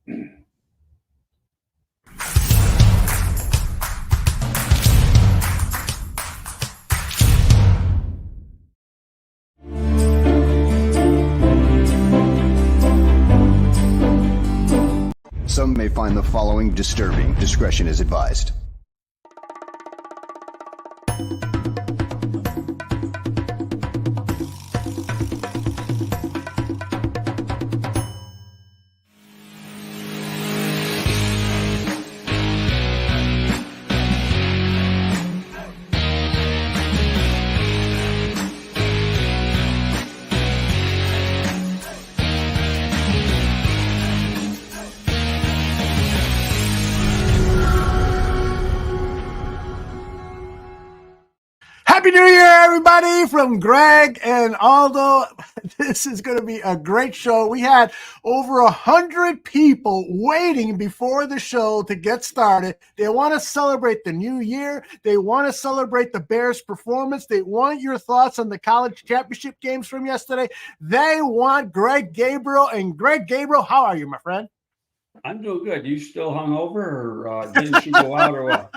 Some may find the following disturbing. Discretion is advised. Happy New Year, everybody, from Greg and Aldo. This is going to be a great show. We had over 100 people waiting before the show to get started. They want to celebrate the new year. They want to celebrate the Bears' performance. They want your thoughts on the college championship games from yesterday. They want Greg Gabriel. And Greg Gabriel, how are you, my friend? I'm doing good. You still hungover, or didn't you go out, or what?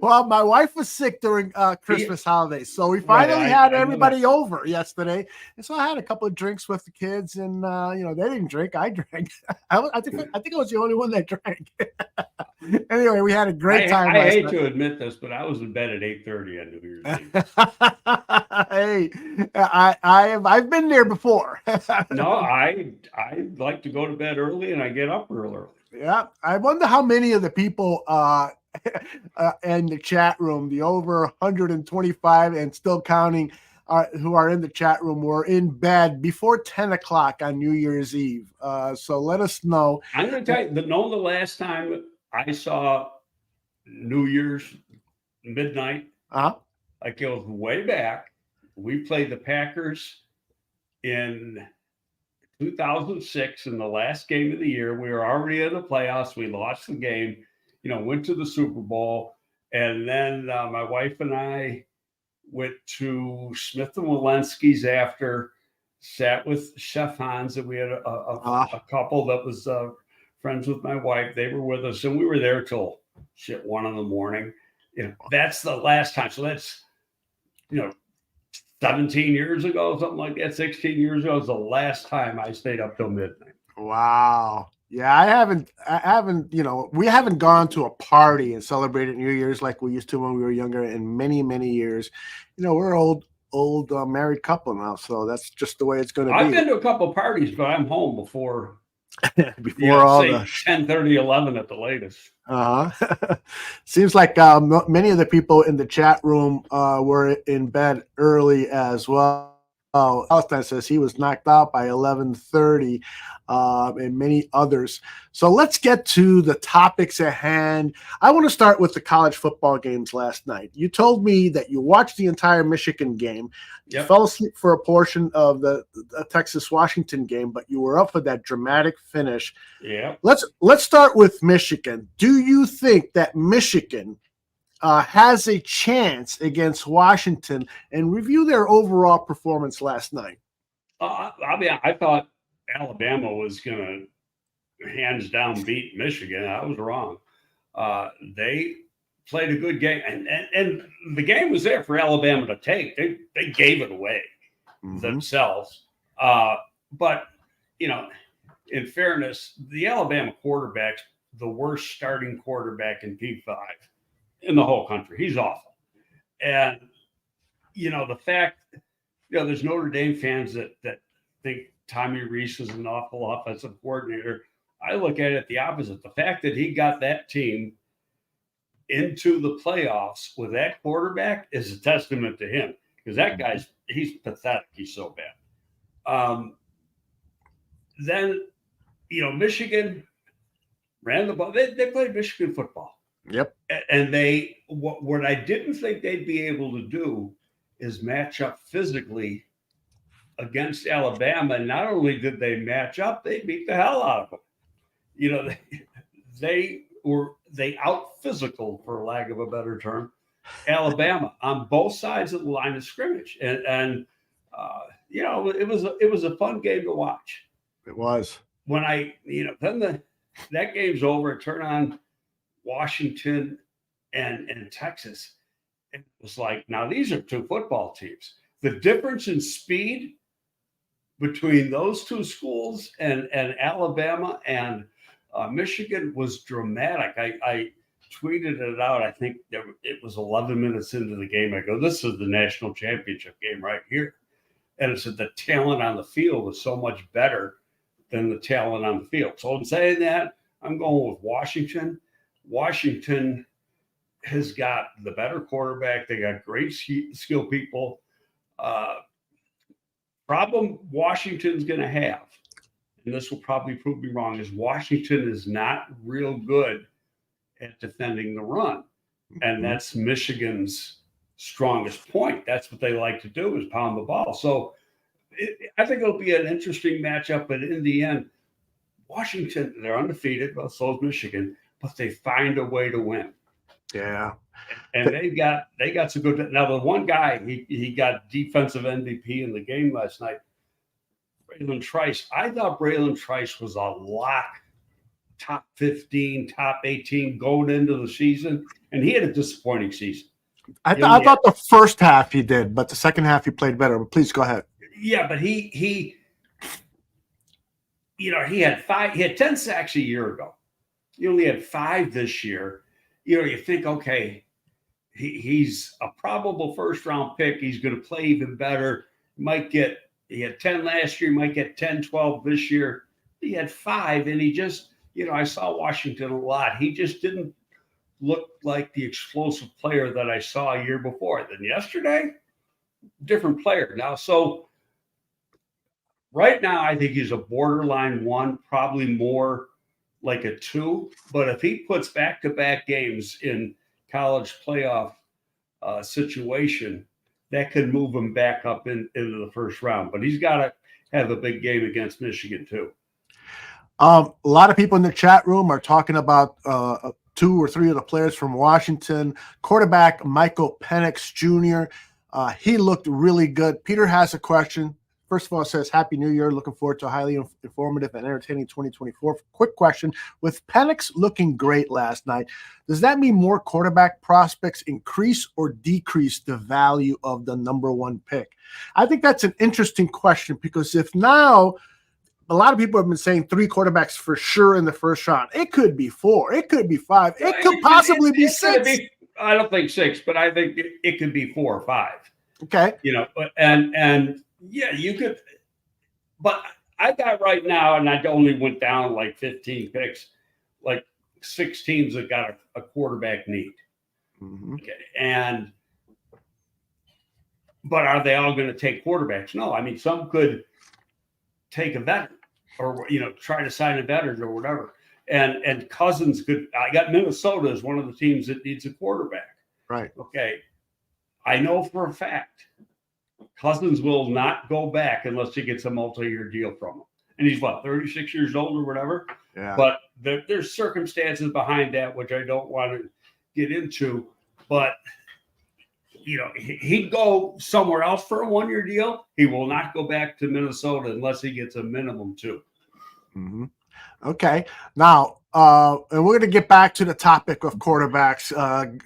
Well, my wife was sick during Christmas holidays, so we finally had everybody over yesterday, and so I had a couple of drinks with the kids, and they didn't drink. I drank. I think I was the only one that drank. Anyway, we had a great time. I hate to admit this, but I was in bed at 8:30 on New Year's Hey, Eve. I've been there before. No, I like to go to bed early, and I get up real early. Yeah, I wonder how many of the people in the chat room, the over 125 and still counting, who are in the chat room, were in bed before 10 o'clock on New Year's Eve. So let us know. I'm going to tell you, the last time I saw New Year's midnight, like it was way back. We played the Packers in 2006 in the last game of the year. We were already in the playoffs. We lost the game, went to the Super Bowl. And then my wife and I went to Smith & Walensky's after, sat with Chef Hans, and we had a couple that was friends with my wife. They were with us, and we were there till 1 a.m. That's the last time. So that's, 17 years ago, something like that, 16 years ago is the last time I stayed up till midnight. Wow. Yeah, I haven't, we haven't gone to a party and celebrated New Year's like we used to when we were younger in many, many years. We're old married couple now, so that's just the way it's going to be. I've been to a couple of parties, but I'm home before all say 10:30, 11 at the latest. Seems like many of the people in the chat room were in bed early as well. Palestine says he was knocked out by 11:30, and many others. So let's get to the topics at hand. I want to start with the college football games last night. You told me that you watched the entire Michigan game. You fell asleep for a portion of the Texas-Washington game, but you were up for that dramatic finish. Yeah. Let's start with Michigan. Do you think that Michigan has a chance against Washington, and review their overall performance last night? I thought Alabama was going to hands down beat Michigan. I was wrong. They played a good game, and the game was there for Alabama to take. They gave it away themselves. But, in fairness, the Alabama quarterback's the worst starting quarterback in P5 in the whole country. He's awful. And, the fact, there's Notre Dame fans that think Tommy Rees is an awful offensive coordinator. I look at it the opposite. The fact that he got that team into the playoffs with that quarterback is a testament to him, because that he's pathetic. He's so bad. Then, Michigan ran the ball. They played Michigan football. Yep. And what I didn't think they'd be able to do is match up physically against Alabama. And not only did they match up, they beat the hell out of them. They out physical, for lack of a better term, Alabama on both sides of the line of scrimmage. And it was a fun game to watch. It was. When then that game's over. Turn on Washington and Texas. It was like, now these are two football teams. The difference in speed between those two schools and Alabama and Michigan was dramatic. I tweeted it out. I think it was 11 minutes into the game. I go, this is the national championship game right here. And it said the talent on the field was so much better than the talent on the field. So in saying that, I'm going with Washington. Washington has got the better quarterback. They got great skill people. Problem Washington's going to have, and this will probably prove me wrong, is Washington is not real good at defending the run. And that's Michigan's strongest point. That's what they like to do, is pound the ball. So I think it'll be an interesting matchup. But in the end, Washington, they're undefeated. Well, so is Michigan, but they find a way to win. Yeah. And they got some good. Now, the one guy, he got defensive MVP in the game last night, Braylon Trice. I thought Braylon Trice was a lock, top 15, top 18 going into the season, and he had a disappointing season. I thought the first half he did, but the second half he played better. But please go ahead. Yeah, but he had 10 sacks a year ago. He only had 5 this year. You think, okay, he's a probable first-round pick. He's going to play even better. He had 10 last year. He might get 10, 12 this year. He had 5, and he just, I saw Washington a lot. He just didn't look like the explosive player that I saw a year before. Then yesterday, different player. Now, so right now, I think he's a borderline 1, probably more like a 2. But if he puts back-to-back games in college playoff situation, that could move him back up into the first round. But he's got to have a big game against Michigan too. A lot of people in the chat room are talking about 2 or 3 of the players from Washington. Quarterback Michael Penix Jr. He looked really good. Peter has a question. First of all, it says, Happy New Year. Looking forward to a highly informative and entertaining 2024. Quick question. With Penix looking great last night, does that mean more quarterback prospects increase or decrease the value of the number 1 pick? I think that's an interesting question, because if now a lot of people have been saying 3 quarterbacks for sure in the first round. It could be 4. It could be 5. It could possibly be 6. I don't think 6, but I think it could be 4 or 5. Okay. And yeah, you could, but I got right now, and I only went down like 15 picks, like 6 teams that got a quarterback need. Mm-hmm. Okay. But are they all going to take quarterbacks? No. I mean, some could take a veteran or, try to sign a veteran or whatever. And Cousins could, I got Minnesota as one of the teams that needs a quarterback. Right. Okay. I know for a fact Cousins will not go back unless he gets a multi-year deal from him. And he's 36 years old or whatever. Yeah. But there's circumstances behind that, which I don't want to get into. But, he'd go somewhere else for a 1-year deal. He will not go back to Minnesota unless he gets a minimum 2. Mm-hmm. Okay. Now, and we're going to get back to the topic of quarterbacks.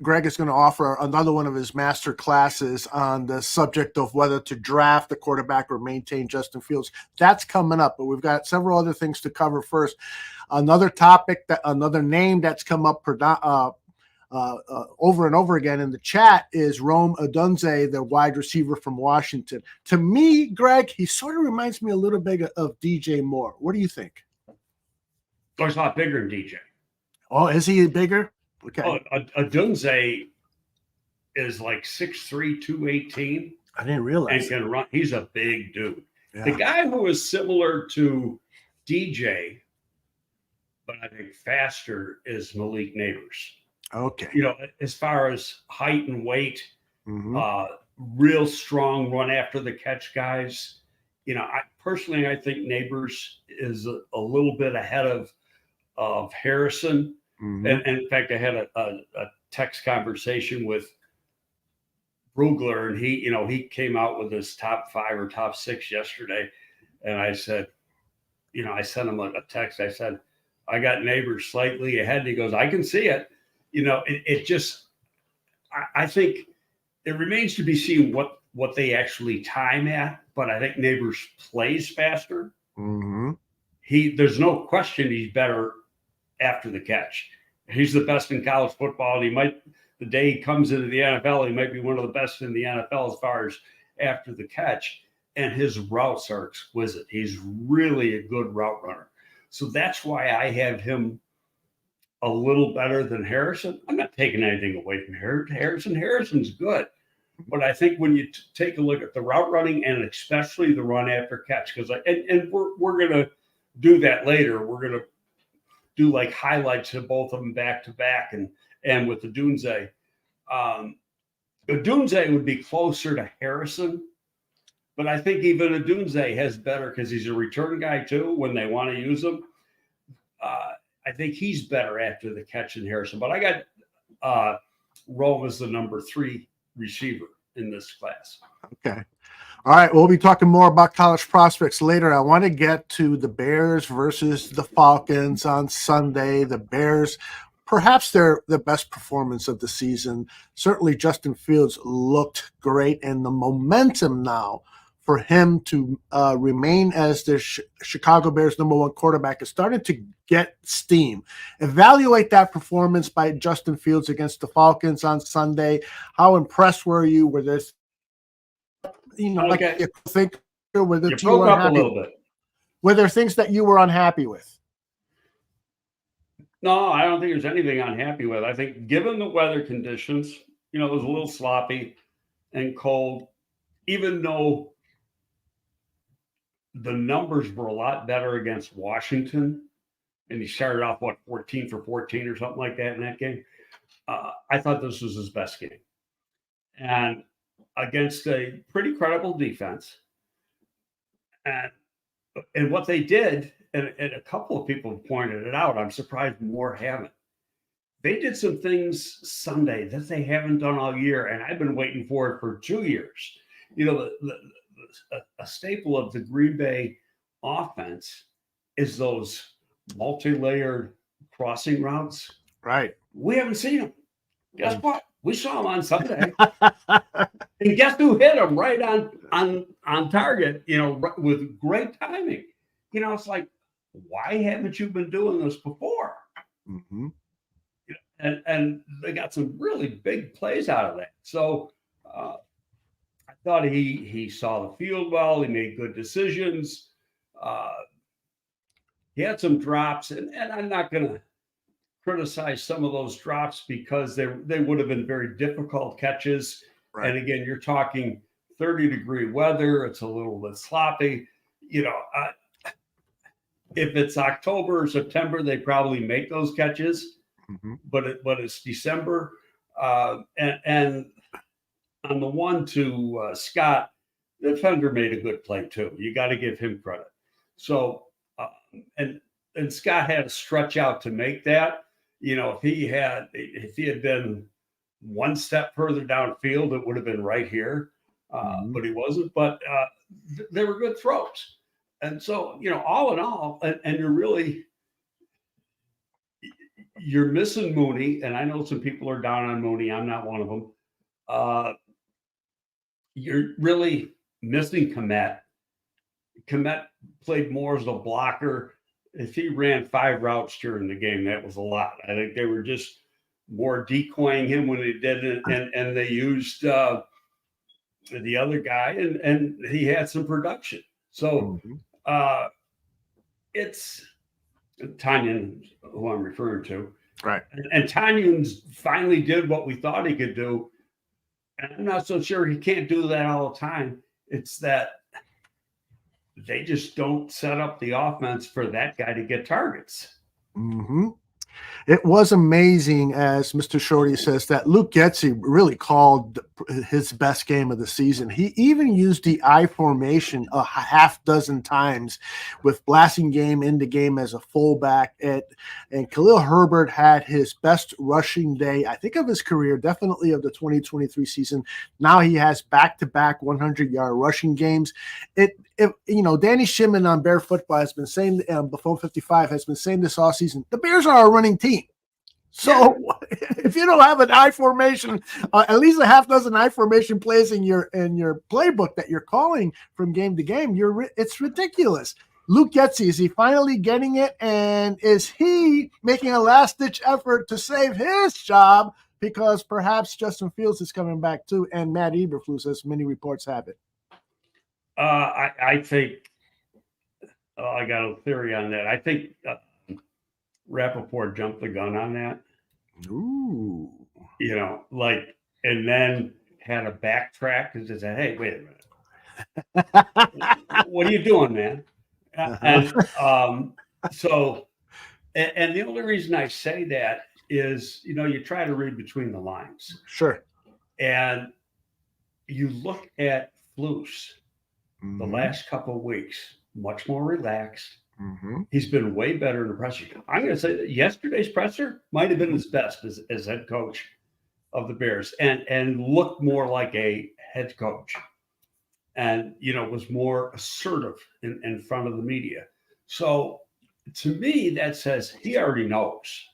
Greg is going to offer another one of his master classes on the subject of whether to draft the quarterback or maintain Justin Fields. That's coming up, but we've got several other things to cover first. Another name that's come up over and over again in the chat is Rome Odunze, the wide receiver from Washington. To me, Greg, he sort of reminds me a little bit of DJ Moore. What do you think? Oh, he's a lot bigger than DJ. Oh, is he bigger? Okay. Oh, Odunze is like 6'3", 218. I didn't realize. And can run. He's a big dude. Yeah. The guy who is similar to DJ, but I think faster, is Malik Neighbors. Okay. As far as height and weight, Mm-hmm. Real strong run after the catch guys. I think Neighbors is a little bit ahead of Harrison. Mm-hmm. And in fact, I had a text conversation with Brugler, and he came out with his top 5 or top 6 yesterday. And I said, I sent him a text. I said, I got Neighbors slightly ahead. And he goes, I can see it. I think it remains to be seen what they actually time at, but I think Neighbors plays faster. Mm-hmm. There's no question he's better after the catch. He's the best in college football. And the day he comes into the NFL, he might be one of the best in the NFL as far as after the catch. And his routes are exquisite. He's really a good route runner. So that's why I have him a little better than Harrison. I'm not taking anything away from Harrison. Harrison's good. But I think when you take a look at the route running and especially the run after catch, because we're going to do that later. We're going to do like highlights of both of them back to back and with the Dunze. Dunze would be closer to Harrison, but I think even a Dunze has better because he's a return guy too when they want to use him. I think he's better after the catch than Harrison. But I got Rome as the number 3 receiver in this class. Okay. All right. We'll be talking more about college prospects later. I want to get to the Bears versus the Falcons on Sunday. The Bears, perhaps they're the best performance of the season. Certainly Justin Fields looked great, and the momentum now for him to remain as the Chicago Bears number 1 quarterback is starting to get steam. Evaluate that performance by Justin Fields against the Falcons on Sunday. How impressed were you with this? Like you think were the you broke up a little bit. Were there things that you were unhappy with? No, I don't think there's anything unhappy with. I think given the weather conditions, it was a little sloppy and cold, even though the numbers were a lot better against Washington. And he started off, 14 for 14 or something like that in that game. I thought this was his best game. And against a pretty credible defense. And what they did, and a couple of people pointed it out, I'm surprised more haven't. They did some things Sunday that they haven't done all year, and I've been waiting for it for 2 years. A staple of the Green Bay offense is those multi-layered crossing routes. Right. We haven't seen them. Guess what? We saw them on Sunday. And guess who hit them right on target, with great timing. It's like, why haven't you been doing this before? Mm-hmm. And they got some really big plays out of that. So I thought he saw the field well. He made good decisions. He had some drops, and I'm not going to criticize some of those drops because they would have been very difficult catches. Right. And again, you're talking 30-degree weather. It's a little bit sloppy. If it's October or September, they probably make those catches. Mm-hmm. But it's December. And on the one to Scott, the defender made a good play too. You got to give him credit. So, and Scott had to stretch out to make that. If he had been one step further downfield, it would have been right here. But he wasn't. But they were good throws. And so, all in all, and you're missing Mooney. And I know some people are down on Mooney. I'm not one of them. You're really missing Komet. Komet played more as a blocker. If he ran 5 routes during the game, that was a lot. I think they were just more decoying him when they did it, and they used the other guy, and he had some production. So it's Tanyan, who I'm referring to. Right. And Tanyan's finally did what we thought he could do. And I'm not so sure he can't do that all the time. It's that they just don't set up the offense for that guy to get targets. Mm-hmm. It was amazing, as Mr. Shorty says, that Luke Getsy really called his best game of the season. He even used the I formation a half dozen times with Blasingame in the game as a fullback. And Khalil Herbert had his best rushing day, I think, of his career, definitely of the 2023 season. Now he has back-to-back 100-yard rushing games. Danny Shimon on Bear Football has been saying, Buffon 55 has been saying this all season, the Bears are a running team. So if you don't have an I formation, at least a half dozen I formation plays in your playbook that you're calling from game to game, it's ridiculous. Luke Getsy, is he finally getting it? And is he making a last-ditch effort to save his job? Because perhaps Justin Fields is coming back too, and Matt Eberflus, as many reports have it. I think I got a theory on that. I think Rappaport jumped the gun on that. Ooh. And then had a backtrack and just said, hey, wait a minute. What are you doing, man? And the only reason I say that is, you try to read between the lines. Sure. And you look at Flus the last couple of weeks, much more relaxed. Mm-hmm. He's been way better in the presser. I'm going to say that yesterday's presser might have been his best as head coach of the Bears, and looked more like a head coach, and was more assertive in front of the media. So to me, that says he already knows.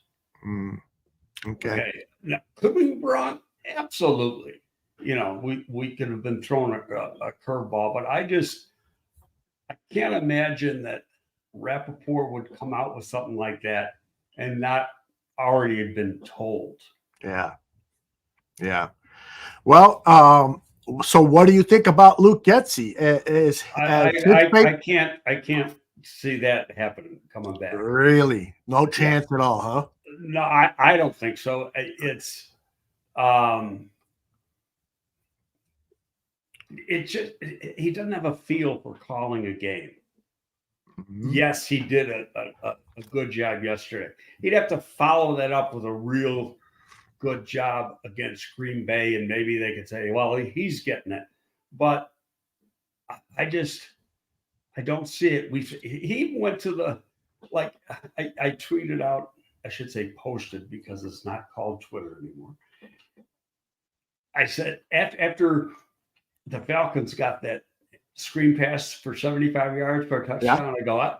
Okay. Now, could we be wrong? Absolutely. We could have been thrown a curveball, but I can't imagine that Rappaport would come out with something like that and not already have been told. Yeah. Well, so what do you think about Luke Getsy? I can't see that happening coming back. Really? No chance at all, huh? No, I don't think so. It's he doesn't have a feel for calling a game. Mm-hmm. Yes, he did a good job yesterday. He'd have to follow that up with a real good job against Green Bay, and maybe they could say, well, he's getting it. But I don't see it. He went to I tweeted out, I should say posted, because it's not called Twitter anymore. I said, after the Falcons got that screen pass for 75 yards for a touchdown, I go,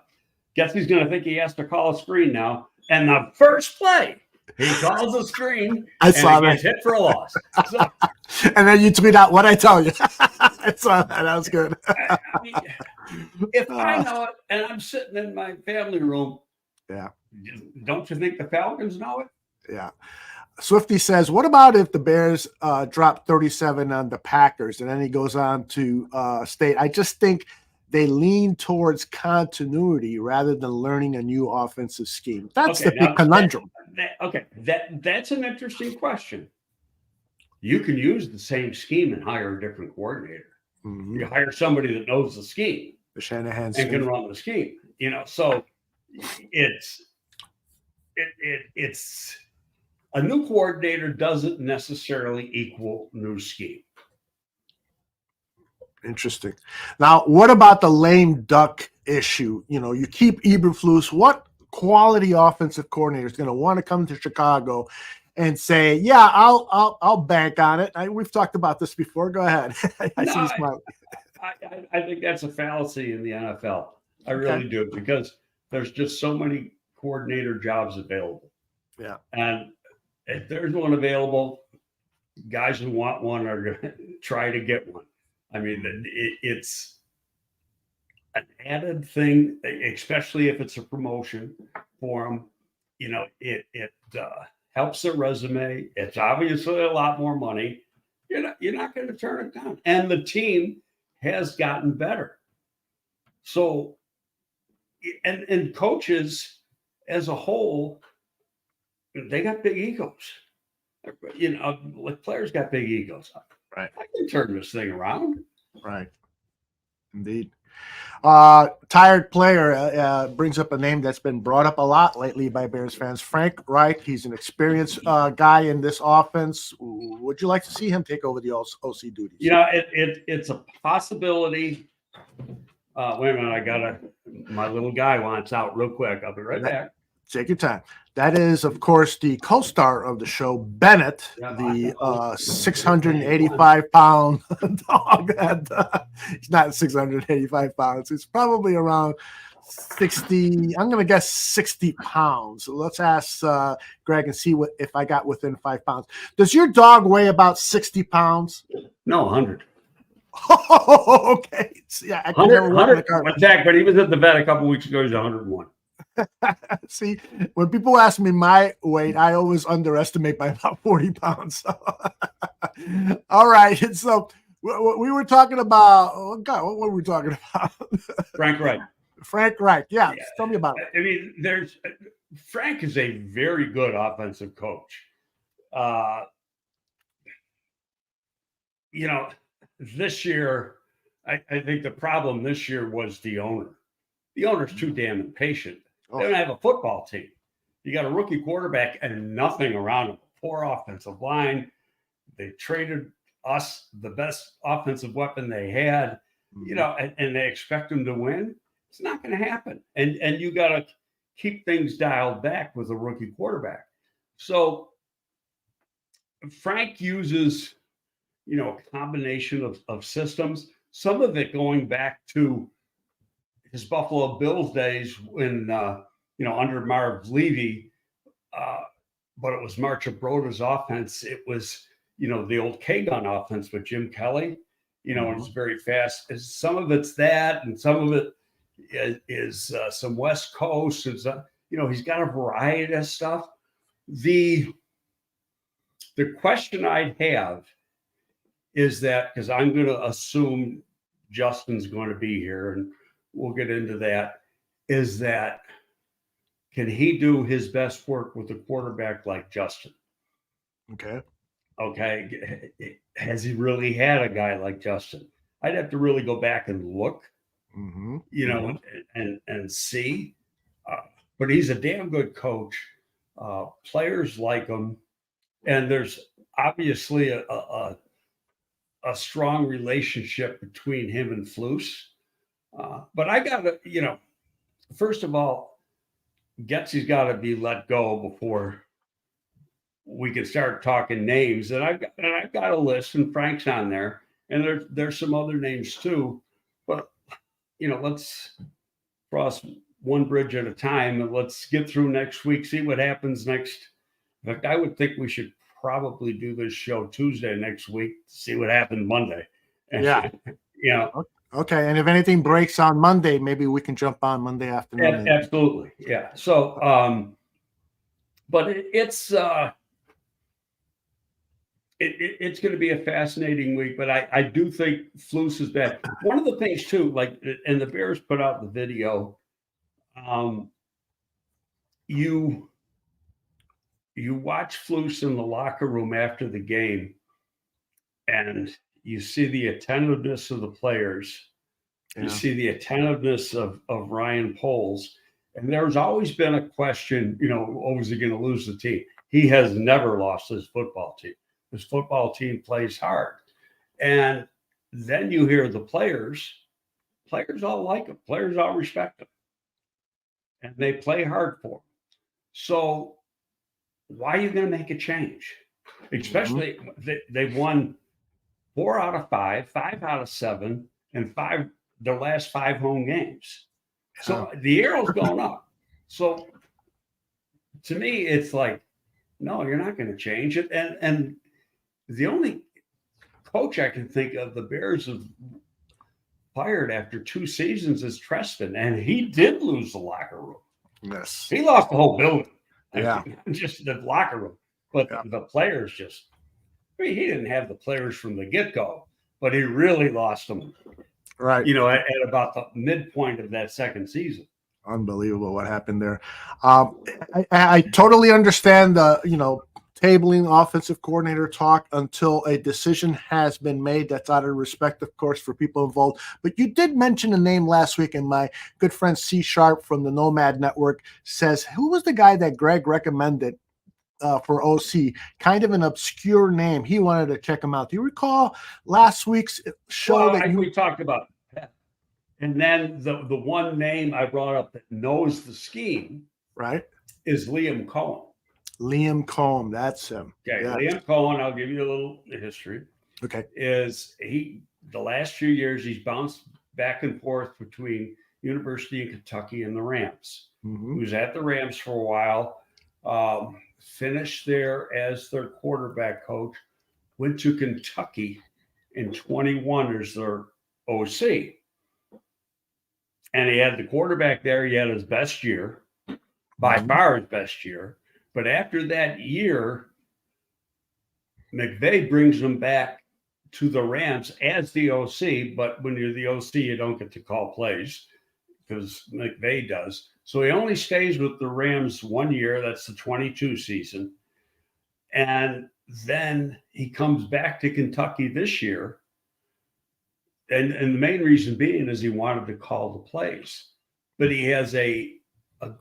guess he's going to think he has to call a screen now. And the first play, he calls a screen and gets hit for a loss. So, and then you tweet out what I tell you. I saw that. That was good. If I know it and I'm sitting in my family room, don't you think the Falcons know it? Yeah. Swifty says, what about if the Bears drop 37 on the Packers? And then he goes on to state, I just think they lean towards continuity rather than learning a new offensive scheme. That's the big conundrum. That's an interesting question. You can use the same scheme and hire a different coordinator. Mm-hmm. You hire somebody that knows the scheme, the Shanahan and can run the scheme. So it's a new coordinator doesn't necessarily equal new scheme. Interesting. Now, what about the lame duck issue? You keep Eberflus. What quality offensive coordinator is going to want to come to Chicago and say, "Yeah, I'll bank on it"? We've talked about this before. Go ahead. I see you smiling. I think that's a fallacy in the NFL. I really do, because there's just so many coordinator jobs available. Yeah, and if there's one available, guys who want one are going to try to get one. I mean, it's an added thing, especially if it's a promotion for them. It helps their resume. It's obviously a lot more money. You're not going to turn it down. And the team has gotten better. So, and coaches as a whole, they got big egos. Players got big egos. Right. I can turn this thing around. Right. Indeed. Tired player brings up a name that's been brought up a lot lately by Bears fans. Frank Reich. He's an experienced guy in this offense. Would you like to see him take over the OC duties? It's a possibility. Wait a minute, my little guy wants out real quick. I'll be right back. Take your time. That is, of course, the co-star of the show, Bennett, the 685-pound dog. He's not 685 pounds. He's probably around 60. I'm going to guess 60 pounds. So let's ask Greg and see if I got within 5 pounds. Does your dog weigh about 60 pounds? No, 100. Oh, okay. Yeah, I can 100. Jack, but he was at the vet a couple weeks ago. He's 101. See, when people ask me my weight, I always underestimate by about 40 pounds. All right. So we were talking about, oh God, what were we talking about? Frank Reich. Frank Reich. Yeah. Tell me about it. I mean, Frank is a very good offensive coach. This year, I think the problem this year was the owner. The owner's too damn impatient. They don't have a football team. You got a rookie quarterback and nothing around him. Poor offensive line. They traded us the best offensive weapon they had, and they expect them to win. It's not going to happen. And you got to keep things dialed back with a rookie quarterback. So Frank uses, a combination of systems, some of it going back to his Buffalo Bills days when, under Marv Levy, but it was Marcia Broda's offense. It was, the old K-gun offense with Jim Kelly, and it's very fast. Some of it's that, and some of it is some West Coast. He's got a variety of stuff. The question I'd have is that, because I'm going to assume Justin's going to be here, and we'll get into that, is that can he do his best work with a quarterback like Justin? Okay. Has he really had a guy like Justin? I'd have to really go back and look, and see. But he's a damn good coach. Players like him. And there's obviously a strong relationship between him and Flus. But I got to, first of all, Getsy's got to be let go before we can start talking names. And I've got a list, and Frank's on there, and there's some other names too. But let's cross one bridge at a time, and let's get through next week. See what happens next. In fact, I would think we should probably do this show Tuesday next week. See what happened Monday. Yeah. Okay, and if anything breaks on Monday, maybe we can jump on Monday afternoon. Absolutely, yeah. So, but it's going to be a fascinating week. But I do think Flus is bad. One of the things too, and the Bears put out the video. You watch Flus in the locker room after the game, and you see the attentiveness of the players. Yeah. You see the attentiveness of Ryan Poles. And there's always been a question, was he going to lose the team? He has never lost his football team. His football team plays hard. And then you hear the players all like him. Players all respect him. And they play hard for him. So why are you going to make a change? Especially they've won 4 out of 5, 5 out of 7, and their last 5 home games. So the arrow's going up. So to me, it's like, no, you're not going to change it. And the only coach I can think of the Bears have fired after 2 seasons is Treston, and he did lose the locker room. Yes, he lost the whole building. Yeah, just the locker room, but the players just. He didn't have the players from the get-go, but he really lost them. Right. At about the midpoint of that second season. Unbelievable what happened there. I totally understand tabling offensive coordinator talk until a decision has been made. That's out of respect, of course, for people involved. But you did mention a name last week, and my good friend C Sharp from the Nomad Network says, who was the guy that Greg recommended for OC? Kind of an obscure name. He wanted to check him out. Do you recall last week's show we talked about that? And then the one name I brought up that knows the scheme, right, is Liam Cohen. Liam Cohen, that's him. Okay, yeah. Liam Cohen, I'll give you a little history. Okay. The last few years, he's bounced back and forth between University of Kentucky and the Rams. Mm-hmm. He was at the Rams for a while, finished there as their quarterback coach, went to Kentucky in 21 as their OC. And he had the quarterback there. He had his best year, by far his best year. But after that year, McVay brings him back to the Rams as the OC. But when you're the OC, you don't get to call plays because McVay does. So he only stays with the Rams 1 year. That's the 22 season. And then he comes back to Kentucky this year. And the main reason being is he wanted to call the plays. But he has a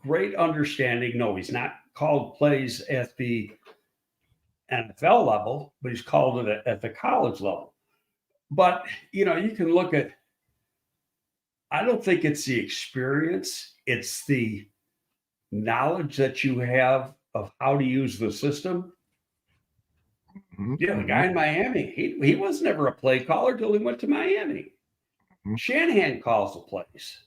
great understanding. No, he's not called plays at the NFL level, but he's called it at the college level. But, you can look at, I don't think it's the experience. It's the knowledge that you have of how to use the system. Mm-hmm. The guy in Miami, he was never a play caller till he went to Miami. Mm-hmm. Shanahan calls the plays.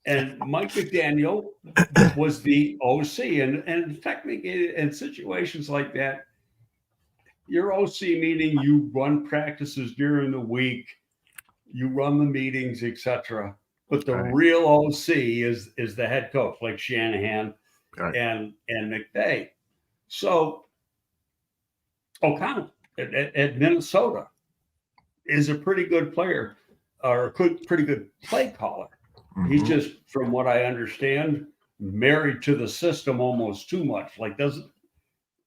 And Mike McDaniel was the OC. And technically, in situations like that, your OC meaning you run practices during the week, you run the meetings, etc. But the real OC is the head coach, like Shanahan and McVay. So O'Connell at Minnesota is a pretty good player, or a pretty good play caller. Mm-hmm. He's just, from what I understand, married to the system almost too much. Like,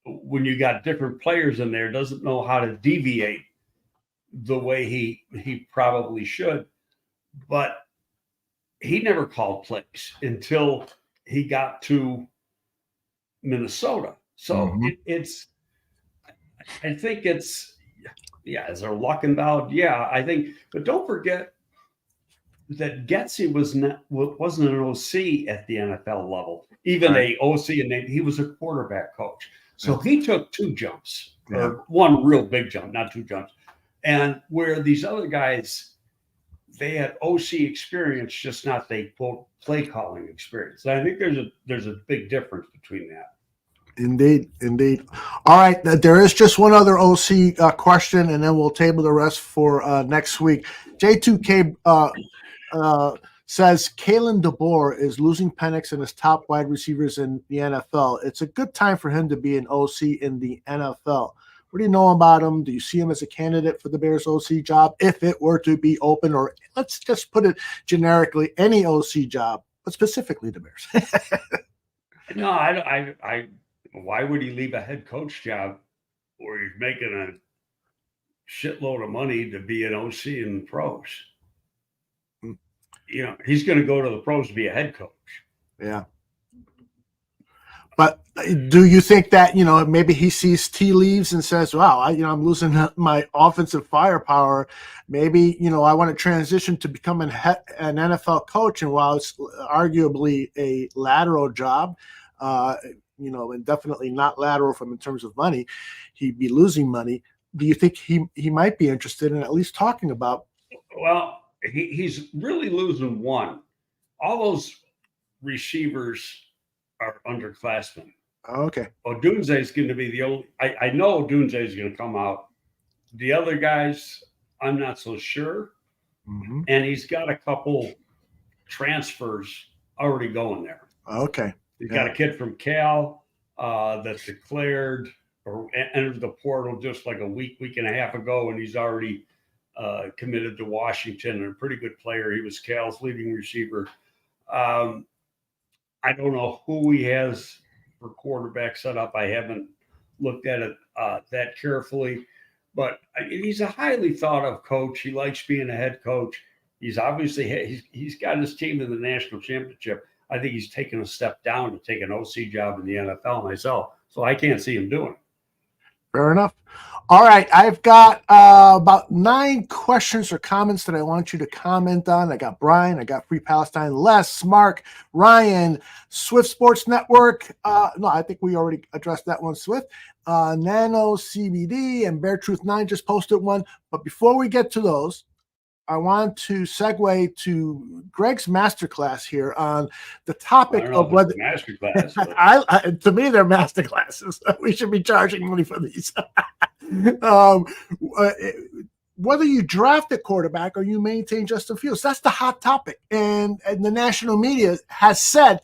when you got different players in there, doesn't know how to deviate the way he probably should. But he never called plays until he got to Minnesota. So I think is there luck involved? Yeah, I think. But don't forget that Getsy wasn't an OC at the NFL level, even a OC, and he was a quarterback coach. So he took two jumps, or one real big jump, not two jumps. And where these other guys, they had OC experience, just not the quote play calling experience. And I think there's a big difference between that. Indeed. All right, there is just one other OC question, and then we'll table the rest for next week. J2K says Kalen DeBoer is losing Penix and his top wide receivers in the NFL. It's a good time for him to be an OC in the NFL. What do you know about him? Do you see him as a candidate for the Bears OC job if it were to be open? Or let's just put it generically, any OC job, but specifically the Bears. No, I why would he leave a head coach job where he's making a shitload of money to be an OC in the pros? He's going to go to the pros to be a head coach. Yeah. But do you think that, maybe he sees tea leaves and says, wow, I'm losing my offensive firepower. Maybe, I want to transition to become an NFL coach. And while it's arguably a lateral job, and definitely not lateral in terms of money, he'd be losing money. Do you think he might be interested in at least talking about? Well, he's really losing one. All those receivers are underclassmen. Okay. Odunze is going to be the only. I know Odunze is going to come out. The other guys, I'm not so sure. Mm-hmm. And he's got a couple transfers already going there. Okay. He's got a kid from Cal that's declared or entered the portal just like a week and a half ago, and he's already committed to Washington, and a pretty good player. He was Cal's leading receiver. I don't know who he has for quarterback setup. I haven't looked at it that carefully, but he's a highly thought of coach. He likes being a head coach. He's obviously he's got his team in the national championship. I think he's taken a step down to take an OC job in the NFL myself, so I can't see him doing it. Fair enough. All right, I've got about 9 questions or comments that I want you to comment on. I got Brian, I got Free Palestine, Les, Mark, Ryan, Swift Sports Network. No, I think we already addressed that one, Swift. Nano CBD and Bear Truth 9 just posted one. But before we get to those, I want to segue to Greg's masterclass here on the topic of whether masterclass. To me, they're masterclasses. We should be charging money for these. Whether you draft a quarterback or you maintain Justin Fields, that's the hot topic. And the national media has said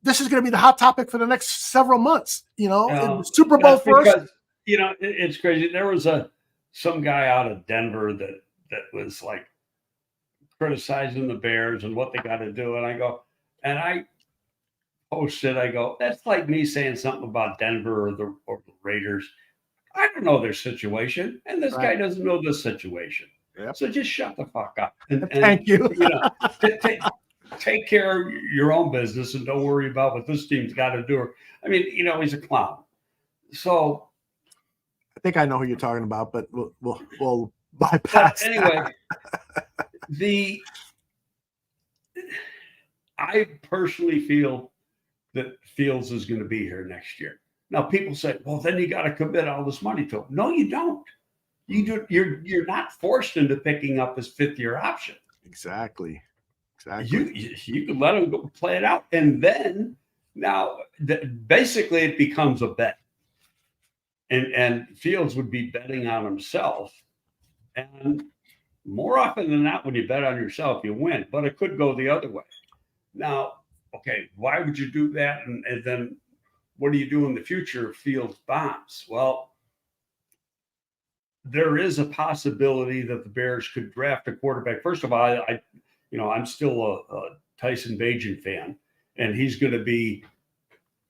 this is going to be the hot topic for the next several months. You know, Super Bowl first. Because, it's crazy. There was some guy out of Denver that was like criticizing the Bears and what they got to do. And I posted, that's like me saying something about Denver or the Raiders. I don't know their situation, and this guy doesn't know this situation. Yep. So just shut the fuck up. And Thank you. Take care of your own business and don't worry about what this team's got to do. I mean, he's a clown. So I think I know who you're talking about, but we'll bypass. But anyway, I personally feel that Fields is going to be here next year. Now, people say, well, then you got to commit all this money to him. No, you don't. You're not forced into picking up his 5th-year option. Exactly. You can let him go play it out. And then now, basically, it becomes a bet. And Fields would be betting on himself. And more often than not, when you bet on yourself, you win. But it could go the other way. Now, okay, why would you do that? And then what do you do in the future if Fields bombs? Well, there is a possibility that the Bears could draft a quarterback. First of all, I'm still a Tyson Bagent fan, and he's going to be,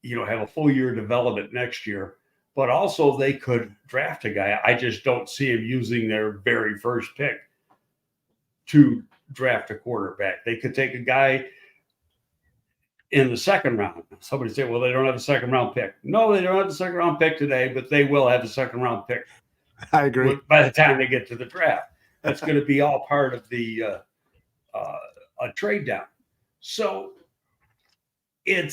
have a full year development next year. But also they could draft a guy. I just don't see him using their very first pick to draft a quarterback. They could take a guy in the 2nd round. Somebody say, well, they don't have a 2nd round pick. No, they don't have a 2nd round pick today, but they will have a 2nd round pick. I agree. By the time they get to the draft, that's going to be all part of the a trade down. So I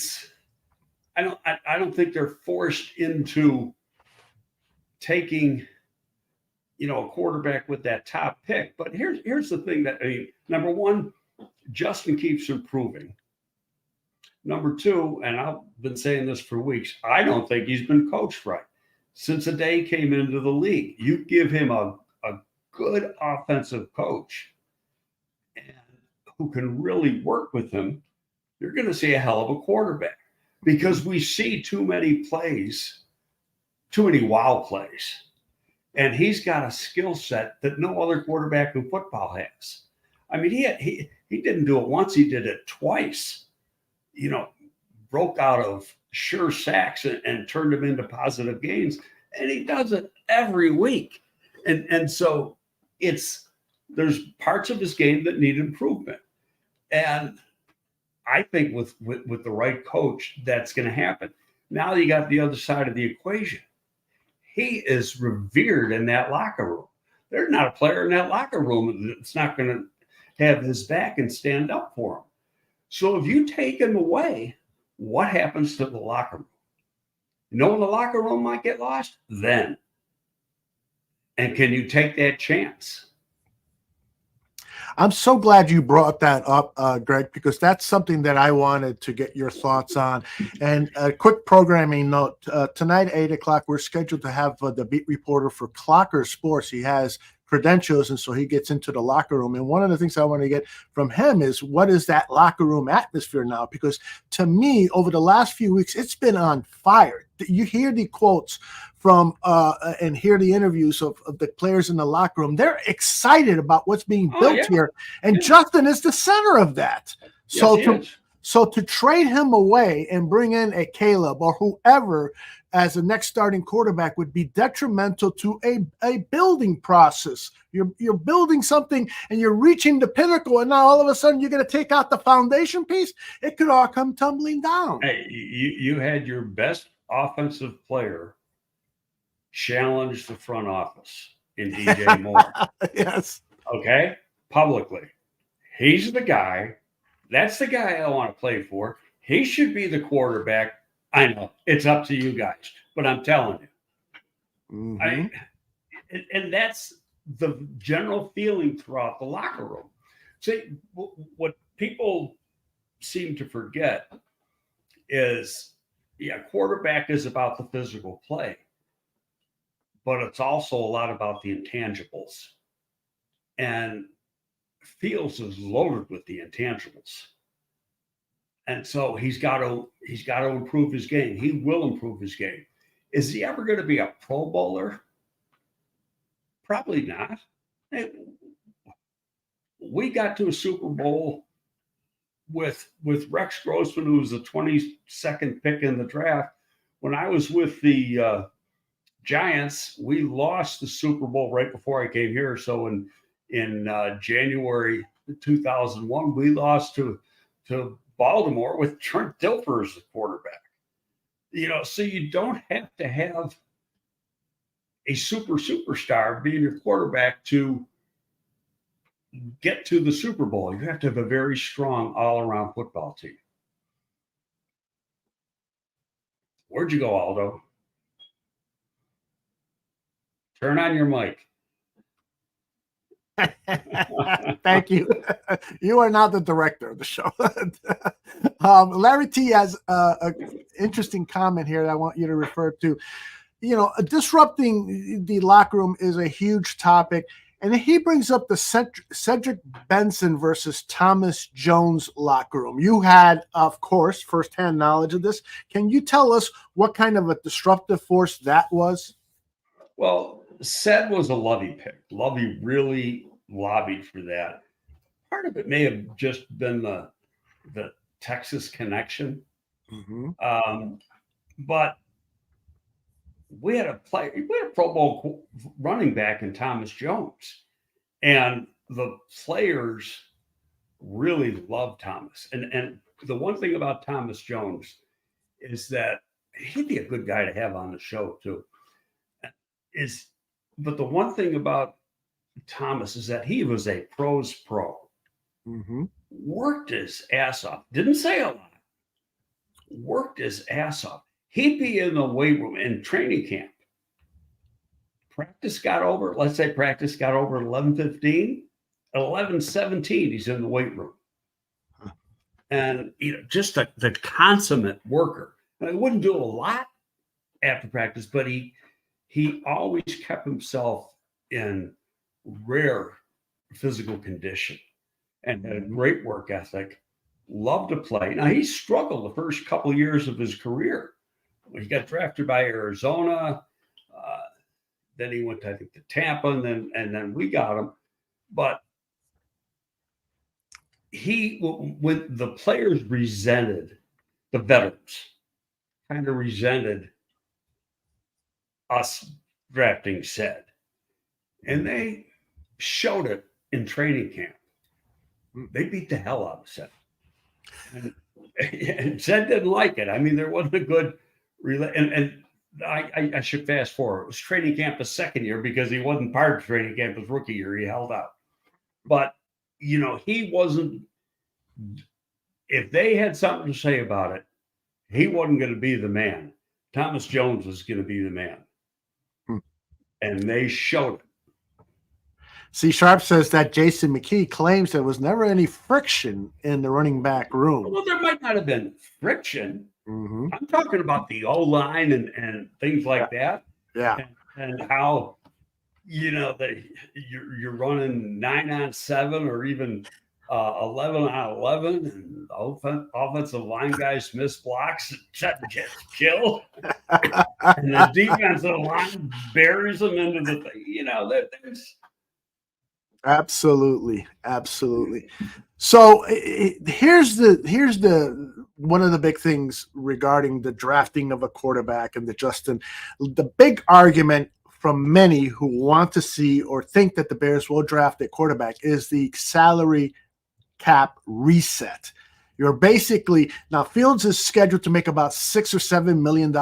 don't think they're forced into taking, a quarterback with that top pick. But here's the thing number one, Justin keeps improving. Number 2, and I've been saying this for weeks, I don't think he's been coached right. Since the day he came into the league, you give him a good offensive coach and who can really work with him, you're going to see a hell of a quarterback. Because we see too many wow plays. And he's got a skill set that no other quarterback in football has. I mean, he didn't do it once, he did it twice. Broke out of sure sacks and turned them into positive gains. And he does it every week. And so there's parts of his game that need improvement. And I think with the right coach, that's going to happen. Now you got the other side of the equation. He is revered in that locker room. There's not a player in that locker room that's not going to have his back and stand up for him. So if you take him away, what happens to the locker room? When the locker room might get lost? Then. And can you take that chance? I'm so glad you brought that up, Greg, because that's something that I wanted to get your thoughts on. And a quick programming note, tonight at 8 o'clock, we're scheduled to have the beat reporter for Clocker Sports. He has credentials, and so he gets into the locker room. And one of the things I want to get from him is, what is that locker room atmosphere now? Because to me, over the last few weeks, it's been on fire. You hear the quotes from and hear the interviews of the players in the locker room. They're excited about what's being built here. And Justin is the center of that. So So to trade him away and bring in a Caleb or whoever as the next starting quarterback would be detrimental to a building process. You're building something and you're reaching the pinnacle, and now all of a sudden you're going to take out the foundation piece. It could all come tumbling down. Hey, you had your best offensive player challenge the front office in DJ Moore. Yes. Okay? Publicly. He's the guy. That's the guy I want to play for. He should be the quarterback. I know it's up to you guys, but I'm telling you. Mm-hmm. And that's the general feeling throughout the locker room. See, what people seem to forget is, quarterback is about the physical play, but it's also a lot about the intangibles. And Fields is loaded with the intangibles. And so he's got to improve his game. He will improve his game. Is he ever going to be a Pro Bowler? Probably not. We got to a Super Bowl with Rex Grossman, who was the 22nd pick in the draft. When I was with the Giants, we lost the Super Bowl right before I came here. So in January 2001, we lost to Baltimore with Trent Dilfer as the quarterback. So you don't have to have a superstar being your quarterback to get to the Super Bowl. You have to have a very strong all-around football team. Where'd you go, Aldo? Turn on your mic. Thank you. You are not the director of the show. Larry T has an interesting comment here that I want you to refer to. Disrupting the locker room is a huge topic. And he brings up the Cedric Benson versus Thomas Jones locker room. You had, of course, firsthand knowledge of this. Can you tell us what kind of a disruptive force that was? Well, Ced was a Lovey pick. Lovey really lobbied for that. Part of it may have just been the Texas connection. Mm-hmm. But we had a Pro Bowl running back in Thomas Jones, and the players really loved Thomas. And the one thing about Thomas Jones is that he'd be a good guy to have on the show too. But the one thing about Thomas is that he was a pro's pro. Mm-hmm. Worked his ass off. Didn't say a lot. Worked his ass off. He'd be in the weight room in training camp. Practice got over at 11:15. At 11:17, he's in the weight room. And just the consummate worker. And he wouldn't do a lot after practice, but he always kept himself in rare physical condition and had a great work ethic. Loved to play. Now, he struggled the first couple of years of his career. He got drafted by Arizona. Then he went, I think, to Tampa, and then we got him. But when the players resented, the veterans kind of resented us drafting Ced, and they showed it in training camp. They beat the hell out of Ced. And Ced didn't like it. I mean, there wasn't a good and I should fast forward. It was training camp the second year because he wasn't part of training camp his rookie year. He held out. But, he wasn't – if they had something to say about it, he wasn't going to be the man. Thomas Jones was going to be the man. And they showed it. C Sharp says that Jason McKee claims there was never any friction in the running back room. Well, there might not have been friction. Mm-hmm. I'm talking about the O-line and things like that. Yeah. And how, that you're running 9-on-7 or even 11-on-11, and offensive line guys miss blocks and get killed. And the defensive line buries them into the thing. Absolutely, absolutely. So here's the one of the big things regarding the drafting of a quarterback and the big argument from many who want to see or think that the Bears will draft a quarterback is the salary cap reset. You're basically now Fields is scheduled to make about $6 or $7 million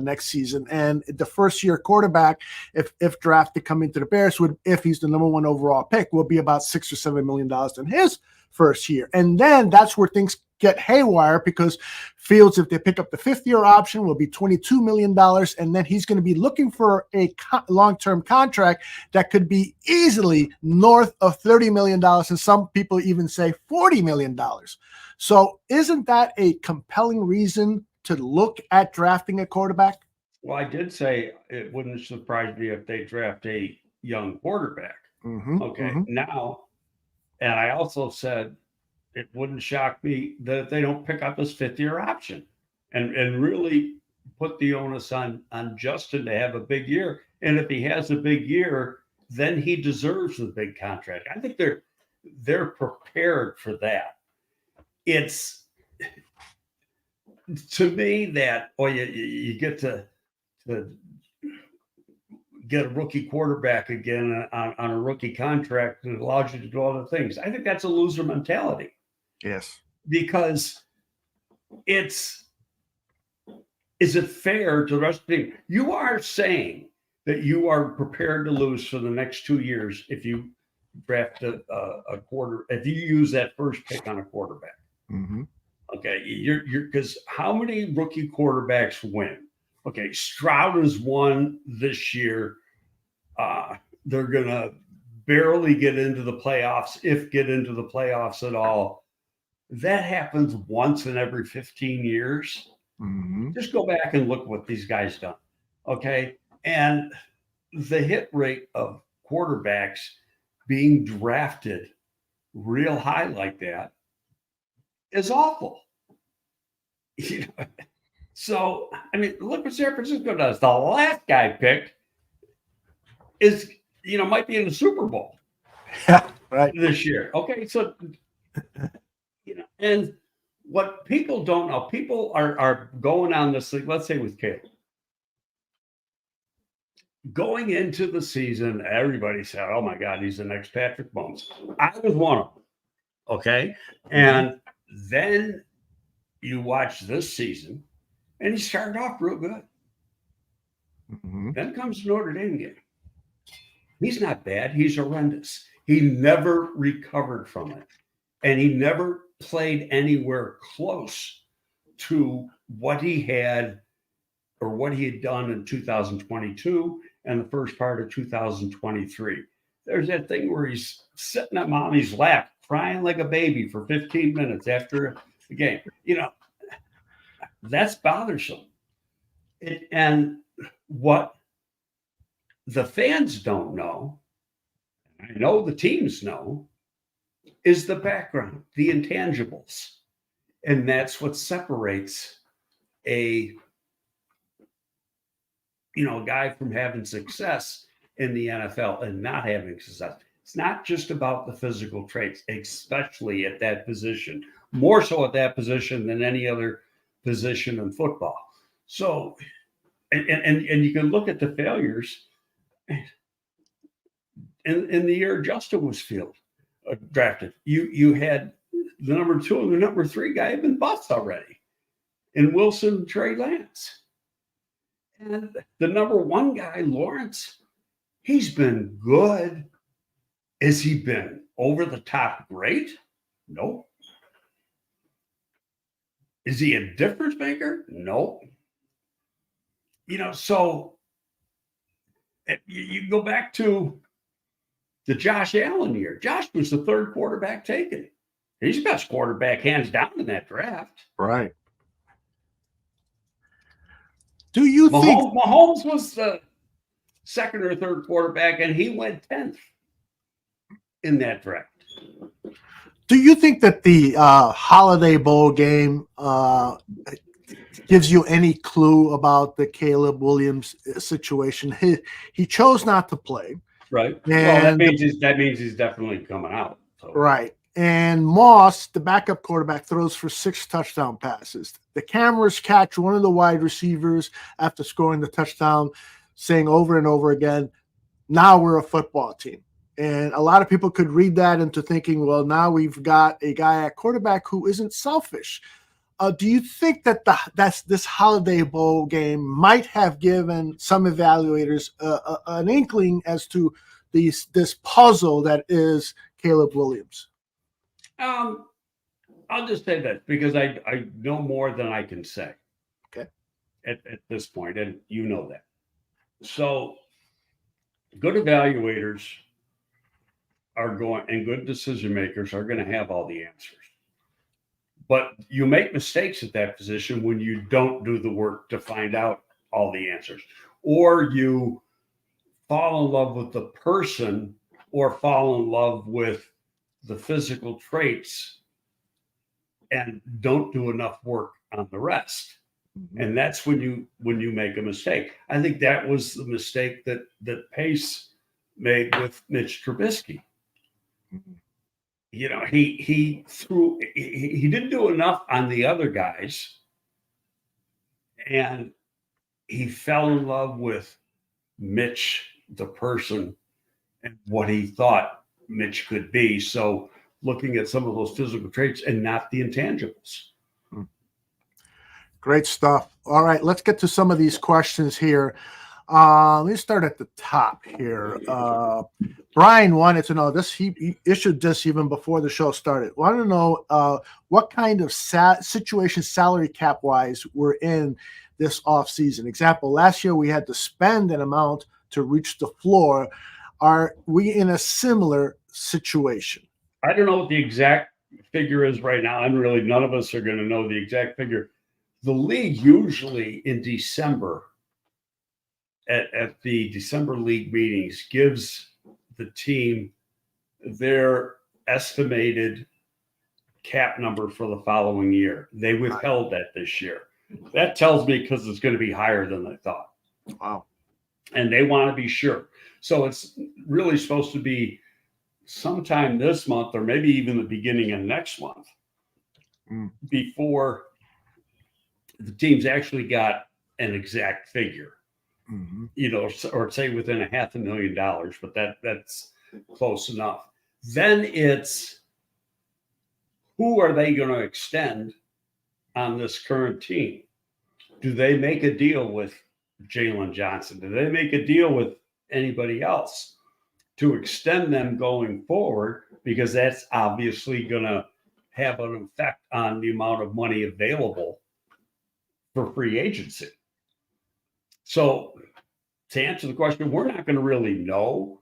next season, and the first year quarterback, if drafted coming to the Bears, if he's the number one overall pick, will be about $6 or $7 million in his first year, and then that's where things get haywire because Fields, if they pick up the fifth-year option, will be $22 million, and then he's going to be looking for a long-term contract that could be easily north of $30 million, and some people even say $40 million. So isn't that a compelling reason to look at drafting a quarterback? Well, I did say it wouldn't surprise me if they draft a young quarterback. Okay, now, and I also said it wouldn't shock me that they don't pick up his fifth-year option and really put the onus on Justin to have a big year. And if he has a big year, then he deserves the big contract. I think they're prepared for that. It's to me that you get to get a rookie quarterback again on a rookie contract that allows you to do other things. I think that's a loser mentality. Yes. Because is it fair to the rest of the team? You are saying that you are prepared to lose for the next 2 years if you draft a quarter, if you use that first pick on a quarterback. Okay, you're because how many rookie quarterbacks win? Okay, Stroud has won this year. They're gonna barely get into the playoffs, if get into the playoffs at all. That happens once in every 15 years. Just go back and look what these guys done. Okay, and the hit rate of quarterbacks being drafted real high like that is awful. So, I mean, look what San Francisco does. The last guy picked is, might be in the Super Bowl right this year. Okay, so, and what people don't know, people are going on this thing, let's say with Caleb. Going into the season, everybody said, oh my God, he's the next Patrick Mahomes. I was one of them. Okay, and then you watch this season, and he started off real good. Then comes the Notre Dame game. He's not bad. He's horrendous. He never recovered from it, and he never played anywhere close to what he had or what he had done in 2022 and the first part of 2023. There's that thing where he's sitting at mommy's lap, crying like a baby for 15 minutes after the game. That's bothersome. And what the fans don't know, I know the teams know, is the background, the intangibles. And that's what separates a guy from having success in the NFL and not having success. It's not just about the physical traits, especially at that position, more so at that position than any other position in football. So, and you can look at the failures in the year Justin was drafted. You had the number 2 and the number 3 guy have been bust already in Wilson and Trey Lance. And the number 1 guy, Lawrence, he's been good. Has he been over the top great? Nope. Is he a difference maker? Nope. So you go back to the Josh Allen year. Josh was the 3rd quarterback taken. He's the best quarterback hands down in that draft. Right. Do you think Mahomes was the 2nd or 3rd quarterback, and he went 10th in that draft? Do you think that the Holiday Bowl game gives you any clue about the Caleb Williams situation? He chose not to play. Right. And that means he's definitely coming out. So. right. And Moss, the backup quarterback, throws for 6 touchdown passes. The cameras catch one of the wide receivers after scoring the touchdown, saying over and over again, now we're a football team. And a lot of people could read that into thinking, well, now we've got a guy at quarterback who isn't selfish. Do you think that this Holiday Bowl game might have given some evaluators an inkling as to this puzzle that is Caleb Williams? I'll just say that because I know more than I can say. Okay. At this point, and you know that. So good evaluators are going, and good decision makers are going to have all the answers. But you make mistakes at that position when you don't do the work to find out all the answers, or you fall in love with the person or fall in love with the physical traits and don't do enough work on the rest. Mm-hmm. And that's when you make a mistake. I think that was the mistake that Pace made with Mitch Trubisky. Mm-hmm. You know, he didn't do enough on the other guys, and he fell in love with Mitch, the person, and what he thought Mitch could be. So looking at some of those physical traits and not the intangibles. Great stuff. All right, let's get to some of these questions here. Let me start at the top here. Brian wanted to know this. He issued this even before the show started. Wanted to know what kind of situation salary cap wise we're in this offseason. Example, last year we had to spend an amount to reach the floor. Are we in a similar situation? I don't know what the exact figure is right now. None of us are going to know the exact figure. The league usually in December at the December league meetings gives the team their estimated cap number for the following year. They withheld that this year. That tells me because it's going to be higher than they thought. Wow. And they want to be sure. So it's really supposed to be sometime this month or maybe even the beginning of next month before the team's actually got an exact figure. Mm-hmm. You know, or say within $500,000, but that's close enough. Then it's who are they going to extend on this current team? Do they make a deal with Jalen Johnson? Do they make a deal with anybody else to extend them going forward? Because that's obviously going to have an effect on the amount of money available for free agency. So to answer the question, we're not going to really know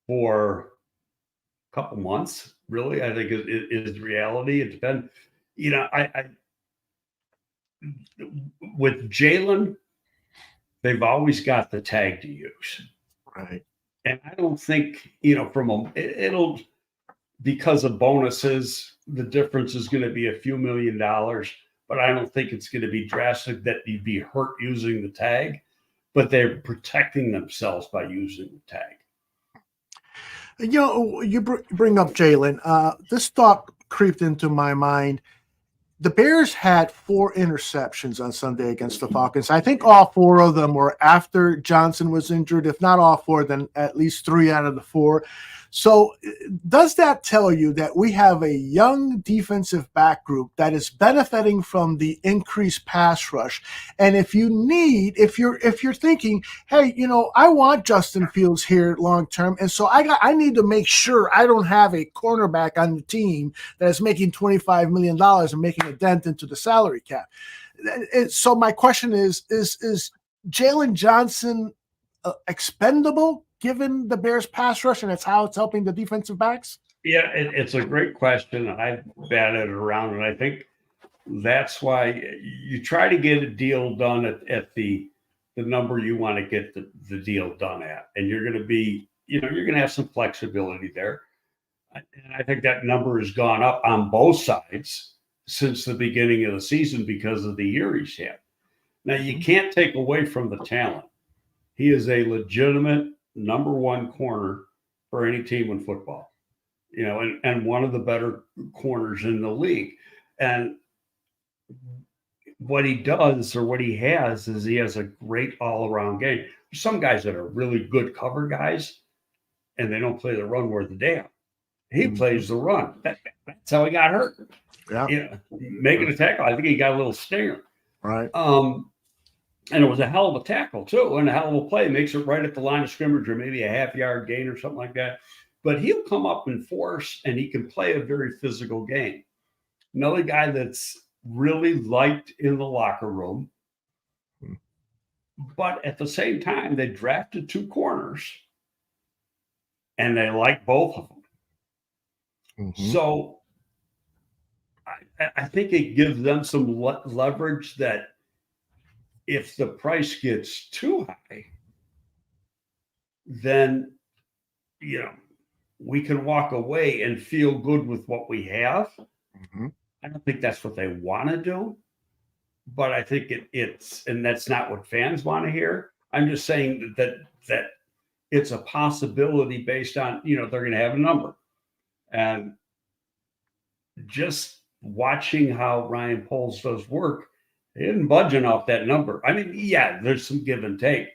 for a couple months, really, I think is the reality. It depends. You know, I with Jalen, they've always got the tag to use. Right. And I don't think, you know, it'll, because of bonuses, the difference is going to be a few $1 million, but I don't think it's going to be drastic that you'd be hurt using the tag. But they're protecting themselves by using the tag. You know, you bring up Jalen. This thought creeped into my mind. The Bears had 4 interceptions on Sunday against the Falcons. I think all 4 of them were after Johnson was injured. If not all 4, then at least 3 out of the 4. So does that tell you that we have a young defensive back group that is benefiting from the increased pass rush? And if you're thinking, hey, you know, I want Justin Fields here long term, and so I need to make sure I don't have a cornerback on the team that is making $25 million and making a dent into the salary cap. So my question is Jalen Johnson expendable given the Bears pass rush and it's how it's helping the defensive backs? Yeah, it's a great question. I've batted it around, and I think that's why you try to get a deal done at the number you want to get the deal done at. And you're going to be, you know, you're going to have some flexibility there. And I think that number has gone up on both sides since the beginning of the season because of the year he's had. Now, you can't take away from the talent. He is a legitimate number 1 corner for any team in football, and one of the better corners in the league. And what he does, or what he has, is he has a great all-around game. There's some guys that are really good cover guys, and they don't play the run worth a damn. He plays the run. That's how he got hurt. Yeah. Making a tackle. I think he got a little stinger. Right. And it was a hell of a tackle, too, and a hell of a play. Makes it right at the line of scrimmage, or maybe a half-yard gain or something like that. But he'll come up in force, and he can play a very physical game. Another guy that's really liked in the locker room. But at the same time, they drafted 2 corners, and they like both of them. So I think it gives them some leverage that if the price gets too high, then, we can walk away and feel good with what we have. I don't think that's what they want to do, but I think it's, and that's not what fans want to hear. I'm just saying that it's a possibility based on, they're going to have a number. And just watching how Ryan Poles does work, he isn't budging off that number. I mean, yeah, there's some give and take,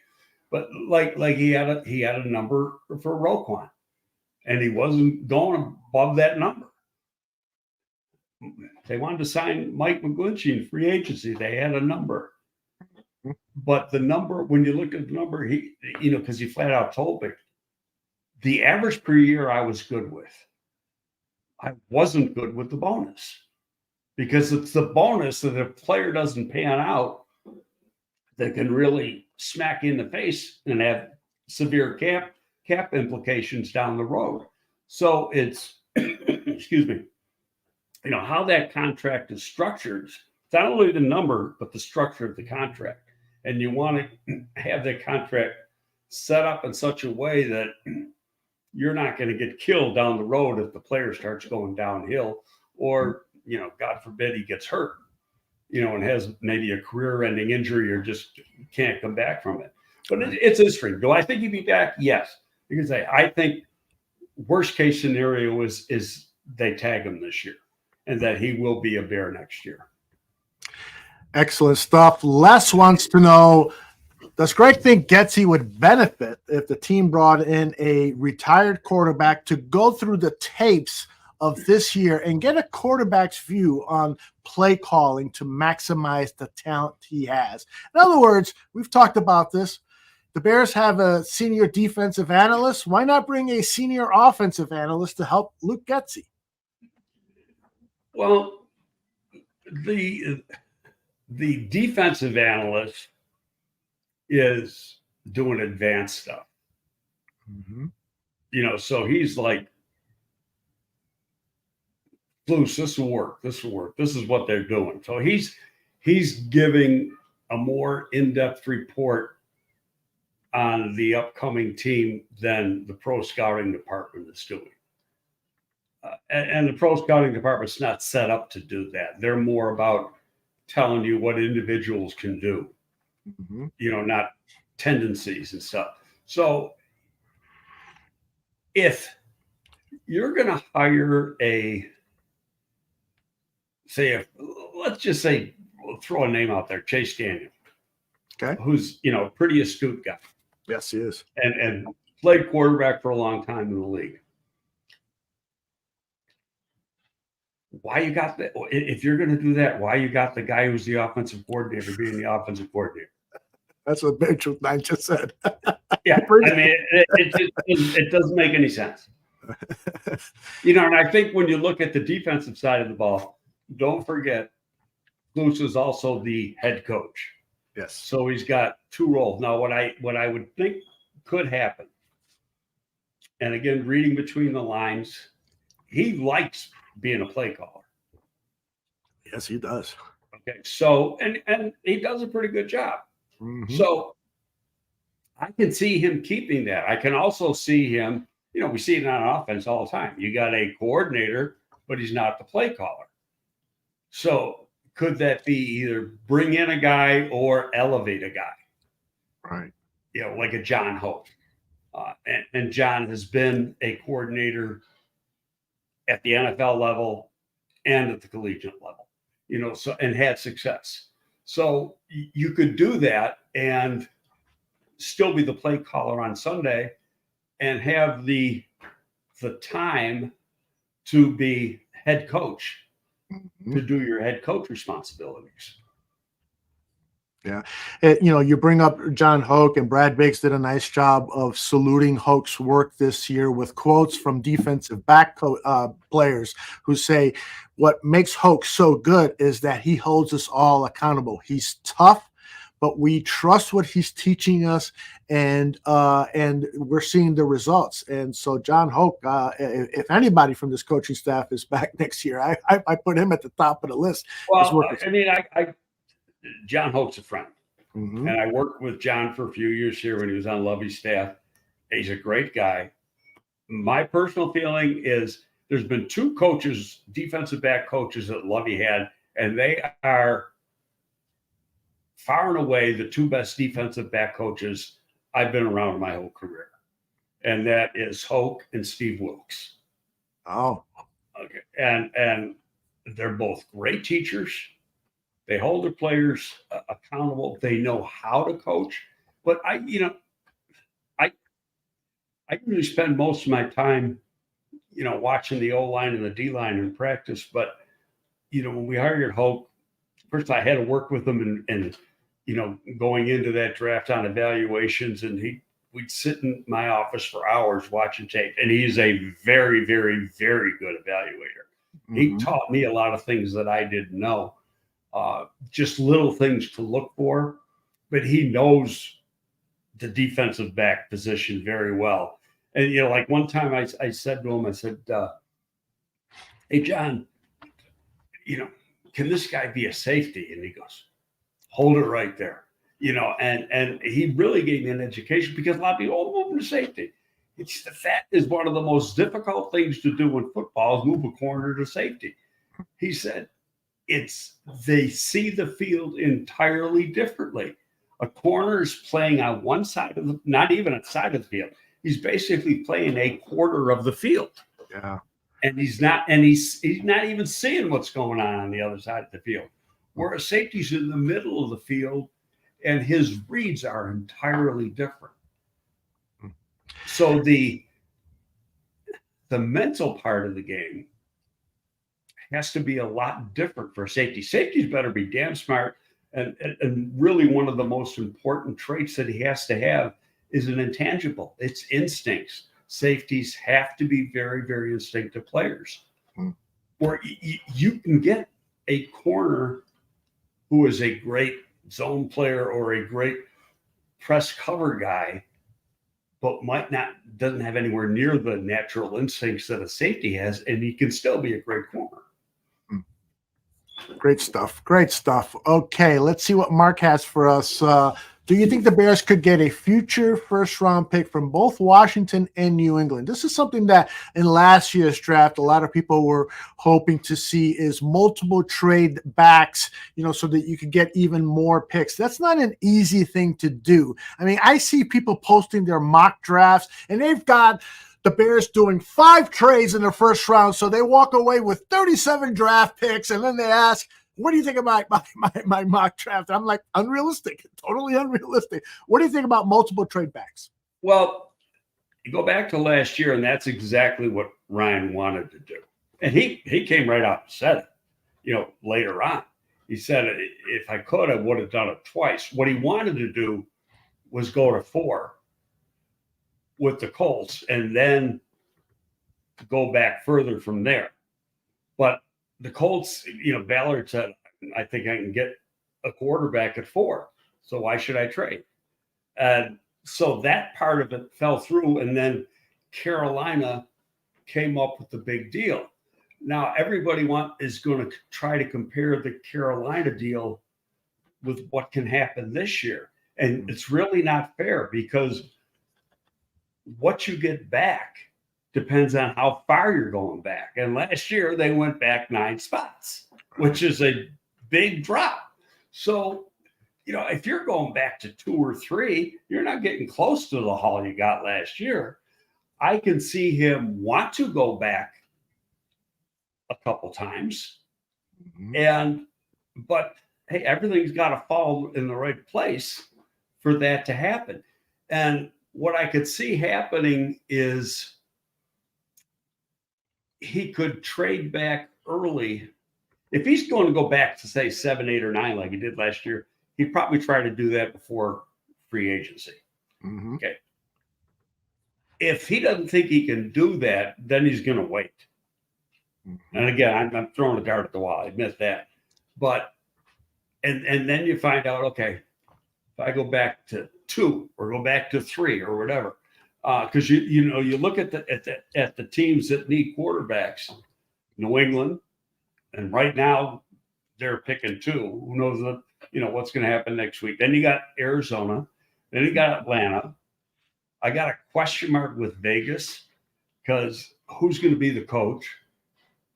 but like he had a number for Roquan, and he wasn't going above that number. They wanted to sign Mike McGlinchey in free agency. They had a number, but the number, when you look at the number, because he flat out told me, the average per year I was good with. I wasn't good with the bonus, because it's the bonus that if a player doesn't pan out, that can really smack you in the face and have severe cap implications down the road. So it's, excuse me, how that contract is structured. It's not only the number, but the structure of the contract. And you want to have that contract set up in such a way that you're not going to get killed down the road if the player starts going downhill, or, God forbid he gets hurt, and has maybe a career-ending injury or just can't come back from it. But it's interesting. Do I think he'd be back? Yes. Because I think worst-case scenario is they tag him this year, and that he will be a Bear next year. Excellent stuff. Les wants to know, does Greg think Getsy would benefit if the team brought in a retired quarterback to go through the tapes of this year and get a quarterback's view on play calling to maximize the talent he has? In other words, we've talked about this. The Bears have a senior defensive analyst. Why not bring a senior offensive analyst to help Luke Getsy? Well, the defensive analyst is doing advanced stuff. So he's like, Flus, this will work. This will work. This is what they're doing. So he's giving a more in-depth report on the upcoming team than the pro scouting department is doing. And the pro scouting department's not set up to do that. They're more about telling you what individuals can do, not tendencies and stuff. So if you're going to hire let's just say, we'll throw a name out there, Chase Daniel, okay, who's, a pretty astute guy. Yes, he is. And played quarterback for a long time in the league. Why you got that? If you're going to do that, why you got the guy who's the offensive coordinator being the offensive coordinator? That's what Mitchell Knight just said. Yeah, I mean, it doesn't make any sense. And I think when you look at the defensive side of the ball, don't forget, Flus is also the head coach. Yes. So he's got 2 roles. Now, what I would think could happen, and again, reading between the lines, he likes being a play caller. Yes, he does. Okay. So, and he does a pretty good job. So I can see him keeping that. I can also see him, we see it on offense all the time. You got a coordinator, but he's not the play caller. So could that be either bring in a guy or elevate a guy? Right. Like a John Hope. And John has been a coordinator at the NFL level and at the collegiate level, so, and had success. So you could do that and still be the play caller on Sunday and have the time to be head coach, to do your head coach responsibilities. Yeah. You bring up John Hoke, and Brad Biggs did a nice job of saluting Hoke's work this year with quotes from defensive back players who say, what makes Hoke so good is that he holds us all accountable. He's tough, but we trust what he's teaching us, and we're seeing the results. And so John Hoke, if anybody from this coaching staff is back next year, I put him at the top of the list. Well, John Hoke's a friend. And I worked with John for a few years here when he was on Lovey's staff. He's a great guy. My personal feeling is there's been 2 coaches, defensive back coaches that Lovey had, and they are far and away the 2 best defensive back coaches I've been around my whole career. And that is Hoke and Steve Wilkes. Oh. Okay. And they're both great teachers. They hold their players accountable. They know how to coach. But I usually spend most of my time, watching the O-line and the D-line in practice. But, when we hired Hoke, first I had to work with him and going into that draft on evaluations, and we'd sit in my office for hours watching tape. And he's a very, very, very good evaluator. He taught me a lot of things that I didn't know. Just little things to look for, but he knows the defensive back position very well. And, like one time I said to him, I said, hey, John, can this guy be a safety? And he goes, hold it right there. And he really gave me an education, because a lot of people move to safety. That is one of the most difficult things to do in football, is move a corner to safety. He said, they see the field entirely differently. A corner is playing on one side of not even a side of the field. He's basically playing a quarter of the field. Yeah. And he's not even seeing what's going on the other side of the field. Whereas safety's in the middle of the field, and his reads are entirely different. So the mental part of the game has to be a lot different for safety. Safeties better be damn smart. And really one of the most important traits that he has to have is an intangible. It's instincts. Safeties have to be very, very instinctive players. Or you can get a corner who is a great zone player or a great press cover guy, but doesn't have anywhere near the natural instincts that a safety has, and he can still be a great corner. Great stuff. Great stuff. Okay, let's see what Mark has for us. Do you think the Bears could get a future first-round pick from both Washington and New England? This is something that in last year's draft, a lot of people were hoping to see, is multiple trade backs, so that you could get even more picks. That's not an easy thing to do. I mean, I see people posting their mock drafts, and they've got the Bears doing 5 trades in the first round, so they walk away with 37 draft picks, and then they ask, what do you think about my mock draft? I'm like, unrealistic, totally unrealistic. What do you think about multiple trade backs? Well, you go back to last year, and that's exactly what Ryan wanted to do. And he came right out and said it, later on. He said, if I could, I would have done it twice. What he wanted to do was go to 4 with the Colts and then go back further from there. But the Colts, Ballard said, I think I can get a quarterback at 4. So why should I trade? And so that part of it fell through. And then Carolina came up with the big deal. Now everybody is going to try to compare the Carolina deal with what can happen this year. And it's really not fair, because what you get back depends on how far you're going back. And last year they went back 9 spots, which is a big drop. So, if you're going back to 2 or 3, you're not getting close to the haul you got last year. I can see him want to go back a couple times. But hey, everything's got to fall in the right place for that to happen. And what I could see happening is he could trade back early. If he's going to go back to say 7, 8, or 9 like he did last year, he'd probably try to do that before free agency. Okay. If he doesn't think he can do that, then he's going to wait. And again, I'm throwing a dart at the wall. I admit that. But and then you find out, okay, if I go back to 2 or go back to 3 or whatever, because you look at the teams that need quarterbacks, New England, and right now they're picking 2. Who knows what's going to happen next week? Then you got Arizona, then you got Atlanta. I got a question mark with Vegas because who's going to be the coach?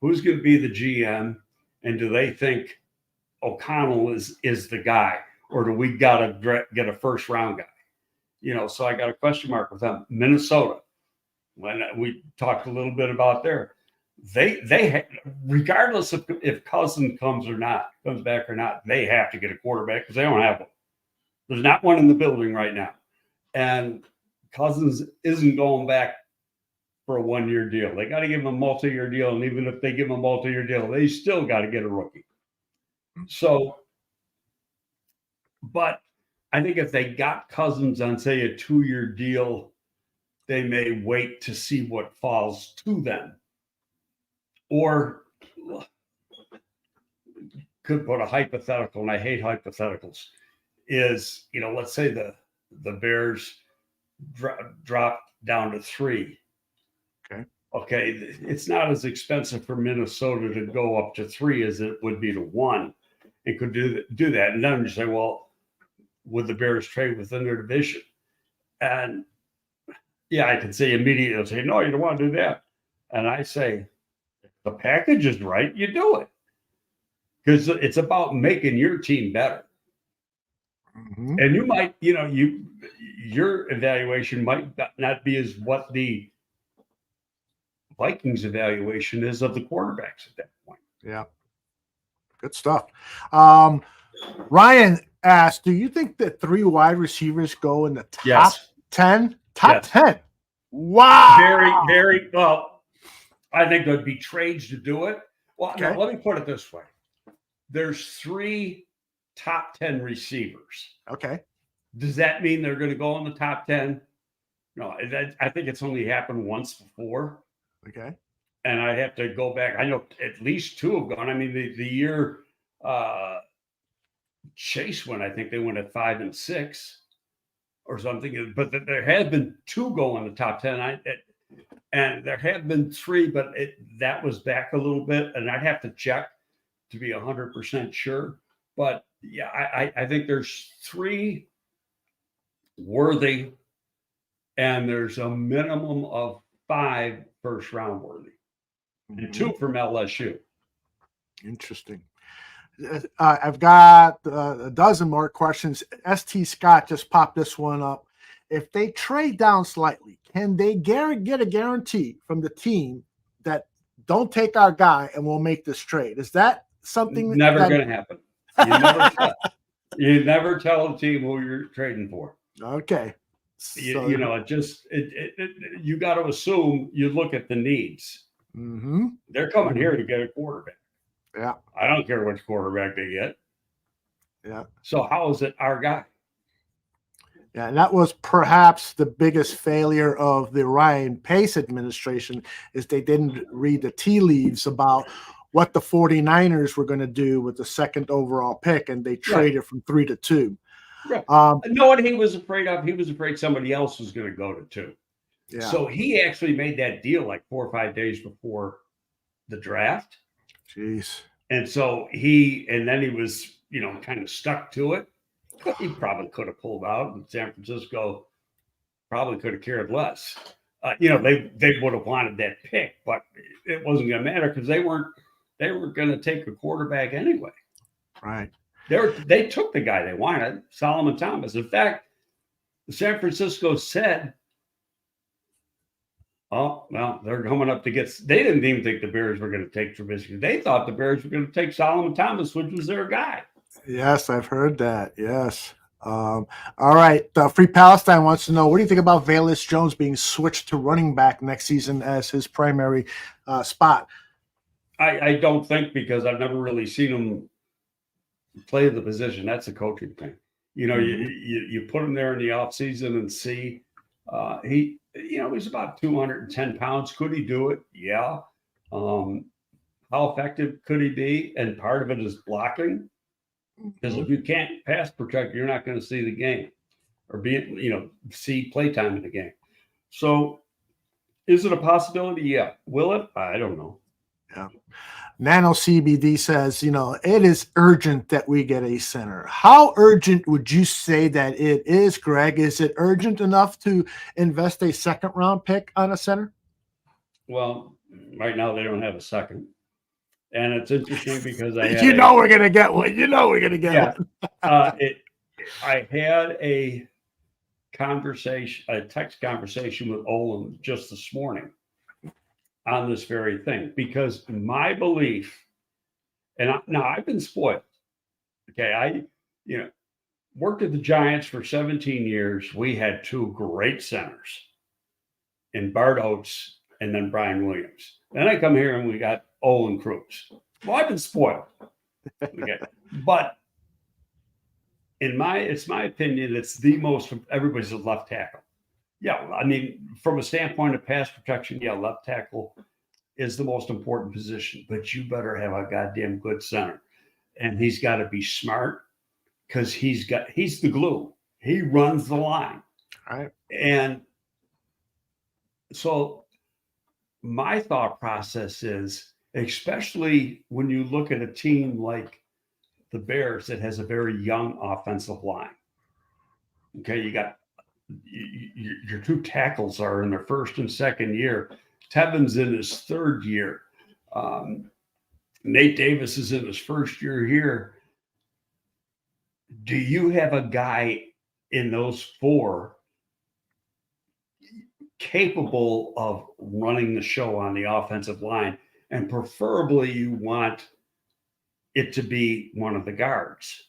Who's going to be the GM? And do they think O'Connell is the guy, or do we got to get a first round guy? So I got a question mark with them. Minnesota, when we talked a little bit about there, they regardless of if Cousins comes back or not, they have to get a quarterback because they don't have one. There's not one in the building right now, and Cousins isn't going back for a 1-year deal. They got to give him a multi-year deal, and even if they give him a multi-year deal, they still got to get a rookie. So, but I think if they got Cousins on, say, a 2-year deal, they may wait to see what falls to them. Or could put a hypothetical, and I hate hypotheticals, is, let's say the Bears drop down to 3. Okay, it's not as expensive for Minnesota to go up to 3 as it would be to 1. It could do that. And then you say, well, would the Bears trade within their division? And yeah, I can say immediately, say, no, you don't want to do that. And I say, the package is right, you do it. Because it's about making your team better. And you might, your evaluation might not be as what the Vikings evaluation is of the quarterbacks at that point. Yeah. Good stuff. Ryan asked, do you think that 3 wide receivers go in the top 10? Top 10. Wow. Very, very well. I think there'd be trades to do it. Well, no, let me put it this way. There's 3 top 10 receivers. Okay. Does that mean they're going to go in the top 10? No, I think it's only happened once before. Okay. And I have to go back. I know at least 2 have gone. I mean, the year Chase went, I think they went at 5 and 6 or something. But there have been 2 go in the top 10. And there have been 3, but that was back a little bit. And I'd have to check to be 100% sure. But yeah, I think there's 3 worthy, and there's a minimum of 5 first round worthy, and 2 from LSU. Interesting. I've got a dozen more questions. ST Scott just popped this one up. If they trade down slightly, can they get a guarantee from the team that don't take our guy and we'll make this trade? Is that something never going to happen? You never tell a team who you're trading for. Okay. So, you got to assume you look at the needs. They're coming here to get a quarterback. Yeah. I don't care which quarterback they get. Yeah. So how is it our guy? Yeah, and that was perhaps the biggest failure of the Ryan Pace administration, is they didn't read the tea leaves about what the 49ers were going to do with the 2nd overall pick, and they traded from 3 to 2. Right. Know what he was afraid of? He was afraid somebody else was going to go to 2. Yeah. So he actually made that deal like 4 or 5 days before the draft. Jeez. And so he was, kind of stuck to it. He probably could have pulled out, and San Francisco probably could have cared less. They would have wanted that pick, but it wasn't going to matter because they weren't going to take a quarterback anyway. Right. They took the guy they wanted, Solomon Thomas. In fact, San Francisco said, oh, well, they're coming up to get. They didn't even think the Bears were going to take Trubisky. They thought the Bears were going to take Solomon Thomas, which was their guy. Yes, I've heard that. Yes. All right. Free Palestine wants to know, what do you think about Velus Jones being switched to running back next season as his primary spot? I don't think, because I've never really seen him play the position. That's a coaching thing. You know, you put him there in the offseason and see. He's about 210 pounds. Could he do it? Yeah. How effective could he be? And part of it is blocking. Because if you can't pass protect, you're not going to see the game or see playtime in the game. So is it a possibility? Yeah. Will it? I don't know. Yeah. Nano CBD says, it is urgent that we get a center. How urgent would you say that it is, Greg? Is it urgent enough to invest a second-round pick on a center? Well, right now they don't have a second. And it's interesting because we're going to get one. We're going to get one. I had a text conversation with Olin just this morning on this very thing, because my belief, and I've been spoiled. Okay, I worked at the Giants for 17 years. We had two great centers in Bart Oates and then Brian Williams. Then I come here and we got Olin Cruz. Well, I've been spoiled. Okay, but it's my opinion, it's the most. Everybody's a left tackle. Yeah, I mean, from a standpoint of pass protection, yeah, left tackle is the most important position, but you better have a goddamn good center. And he's got to be smart, because he's the glue. He runs the line. All right. And so my thought process is, especially when you look at a team like the Bears that has a very young offensive line. Okay, you got your two tackles are in their first and second year. Tevin's in his third year. Nate Davis is in his first year here. Do you have a guy in those four capable of running the show on the offensive line? And preferably you want it to be one of the guards,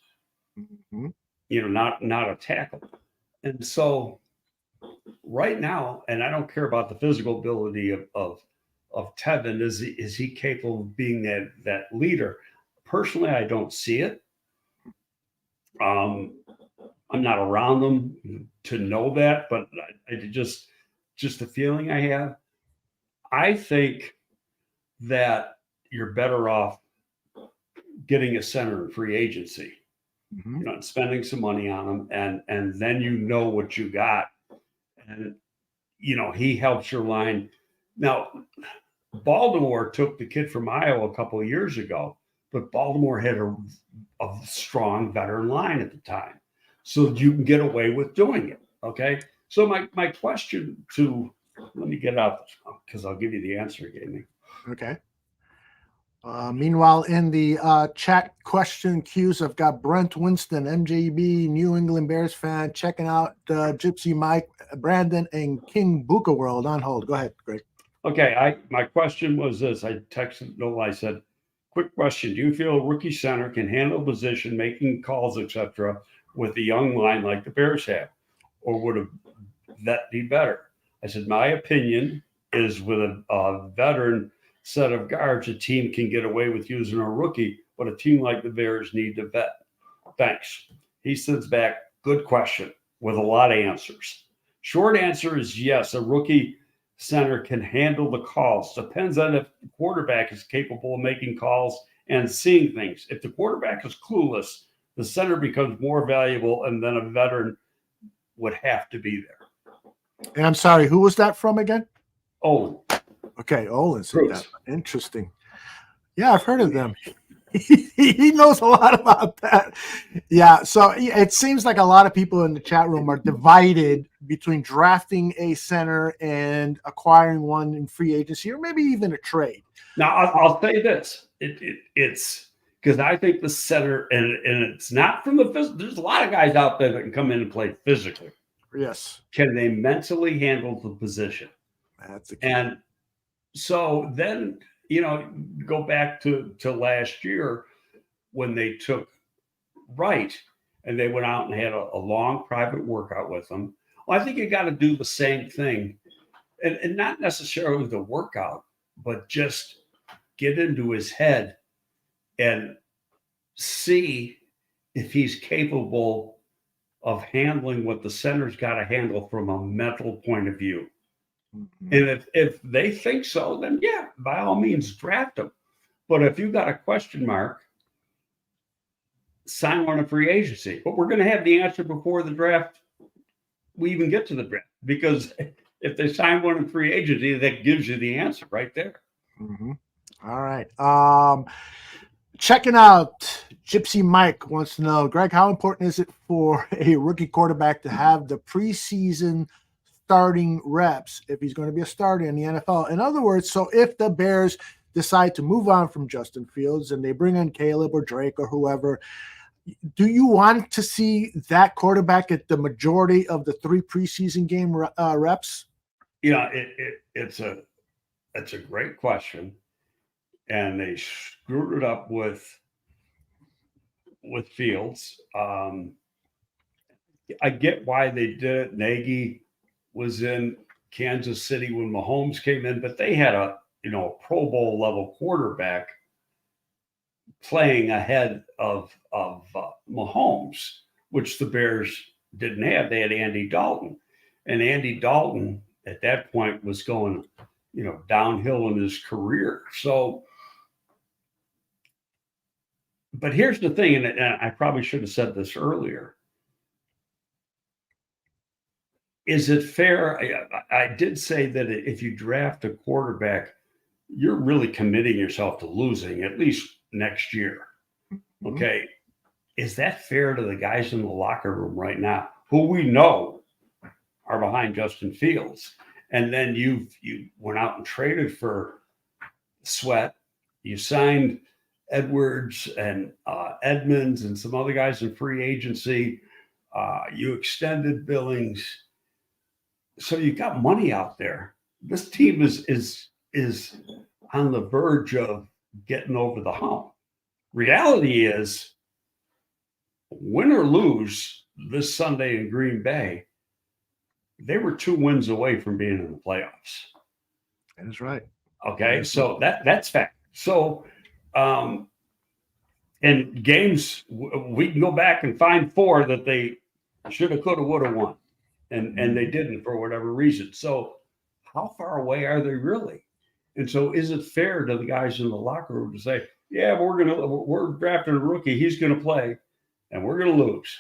not a tackle. And so right now, and I don't care about the physical ability of Tevin, is he capable of being that leader? Personally, I don't see it. I'm not around them to know that, but I just the feeling I have. I think that you're better off getting a center in free agency, and spending some money on them, and then what you got. And, he helps your line. Now, Baltimore took the kid from Iowa a couple of years ago, but Baltimore had a strong veteran line at the time. So you can get away with doing it, okay? So my question let me get out, because I'll give you the answer you gave me. Okay. Meanwhile, in the chat question queues, I've got Brent Winston, MJB, New England Bears fan, checking out Gypsy Mike, Brandon, and King Buka World on hold. Go ahead, Greg. Okay, my question was this. I texted Noel. I said, quick question. Do you feel a rookie center can handle position, making calls, etc., with a young line like the Bears have? Or would a vet be better? I said, my opinion is with a veteran set of guards, a team can get away with using a rookie, but a team like the Bears need to vet. Thanks. He sends back, good question, with a lot of answers. Short answer is yes, a rookie center can handle the calls. Depends on if the quarterback is capable of making calls and seeing things. If the quarterback is clueless, the center becomes more valuable, and then a veteran would have to be there. And I'm sorry, who was that from again? Olin. Okay, Olin said that. Interesting. Yeah, I've heard of them. He knows a lot about that. Yeah, so it seems like a lot of people in the chat room are divided between drafting a center and acquiring one in free agency, or maybe even a trade. Now, I'll say this. It's because I think the center, and it's not from the physical. There's a lot of guys out there that can come in and play physically. Yes. Can they mentally handle the position? That's the key. And so then, go back to last year when they took Wright and they went out and had a long private workout with him. Well, I think you got to do the same thing, and not necessarily the workout, but just get into his head and see if he's capable of handling what the center's got to handle from a mental point of view. Mm-hmm. And if they think so, then yeah, by all means, draft him. But if you've got a question mark, sign one in free agency. But we're going to have the answer before the draft we even get to the draft, because if they sign one in free agency, that gives you the answer right there. Mm-hmm. All right. Checking out Gypsy Mike wants to know, Greg, how important is it for a rookie quarterback to have the preseason starting reps if he's going to be a starter in the NFL? In other words, so if the Bears decide to move on from Justin Fields and they bring in Caleb or Drake or whoever, do you want to see that quarterback at the majority of the 3 preseason game reps? It's a great question, and they screwed it up with Fields. I get why they did it. Nagy was in Kansas City when Mahomes came in, but they had a Pro Bowl level quarterback playing ahead of Mahomes, which the Bears didn't have. They had Andy Dalton, and Andy Dalton at that point was going, downhill in his career. So, but here's the thing, and I probably should have said this earlier. Is it fair? I did say that if you draft a quarterback, you're really committing yourself to losing at least next year. Okay. Mm-hmm. Is that fair to the guys in the locker room right now who we know are behind Justin Fields? And then you went out and traded for Sweat. You signed Edwards and Edmonds and some other guys in free agency. You extended Billings. So you got money out there. This team is on the verge of getting over the hump. Reality is, win or lose this Sunday in Green Bay, they were 2 wins away from being in the playoffs. That is right. Okay, so that's fact. So, and games, we can go back and find 4 that they should have, could have, would have won, and they didn't for whatever reason. So, how far away are they really? And so, is it fair to the guys in the locker room to say, yeah, we're drafting a rookie, he's going to play, and we're going to lose?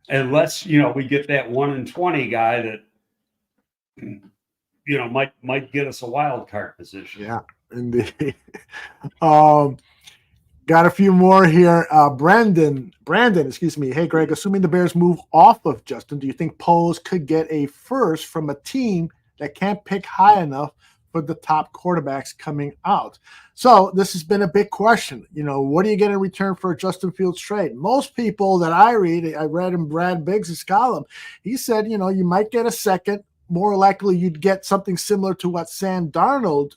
Unless, we get that 1-20 guy that, might get us a wild card position. Yeah, indeed. Got a few more here. Brandon, excuse me. Hey, Greg, assuming the Bears move off of Justin, do you think Poles could get a first from a team that can't pick high enough for the top quarterbacks coming out? So this has been a big question. What do you get in return for a Justin Fields trade? Most people that I read in Brad Biggs' column, he said, you might get a second. More likely you'd get something similar to what Sam Darnold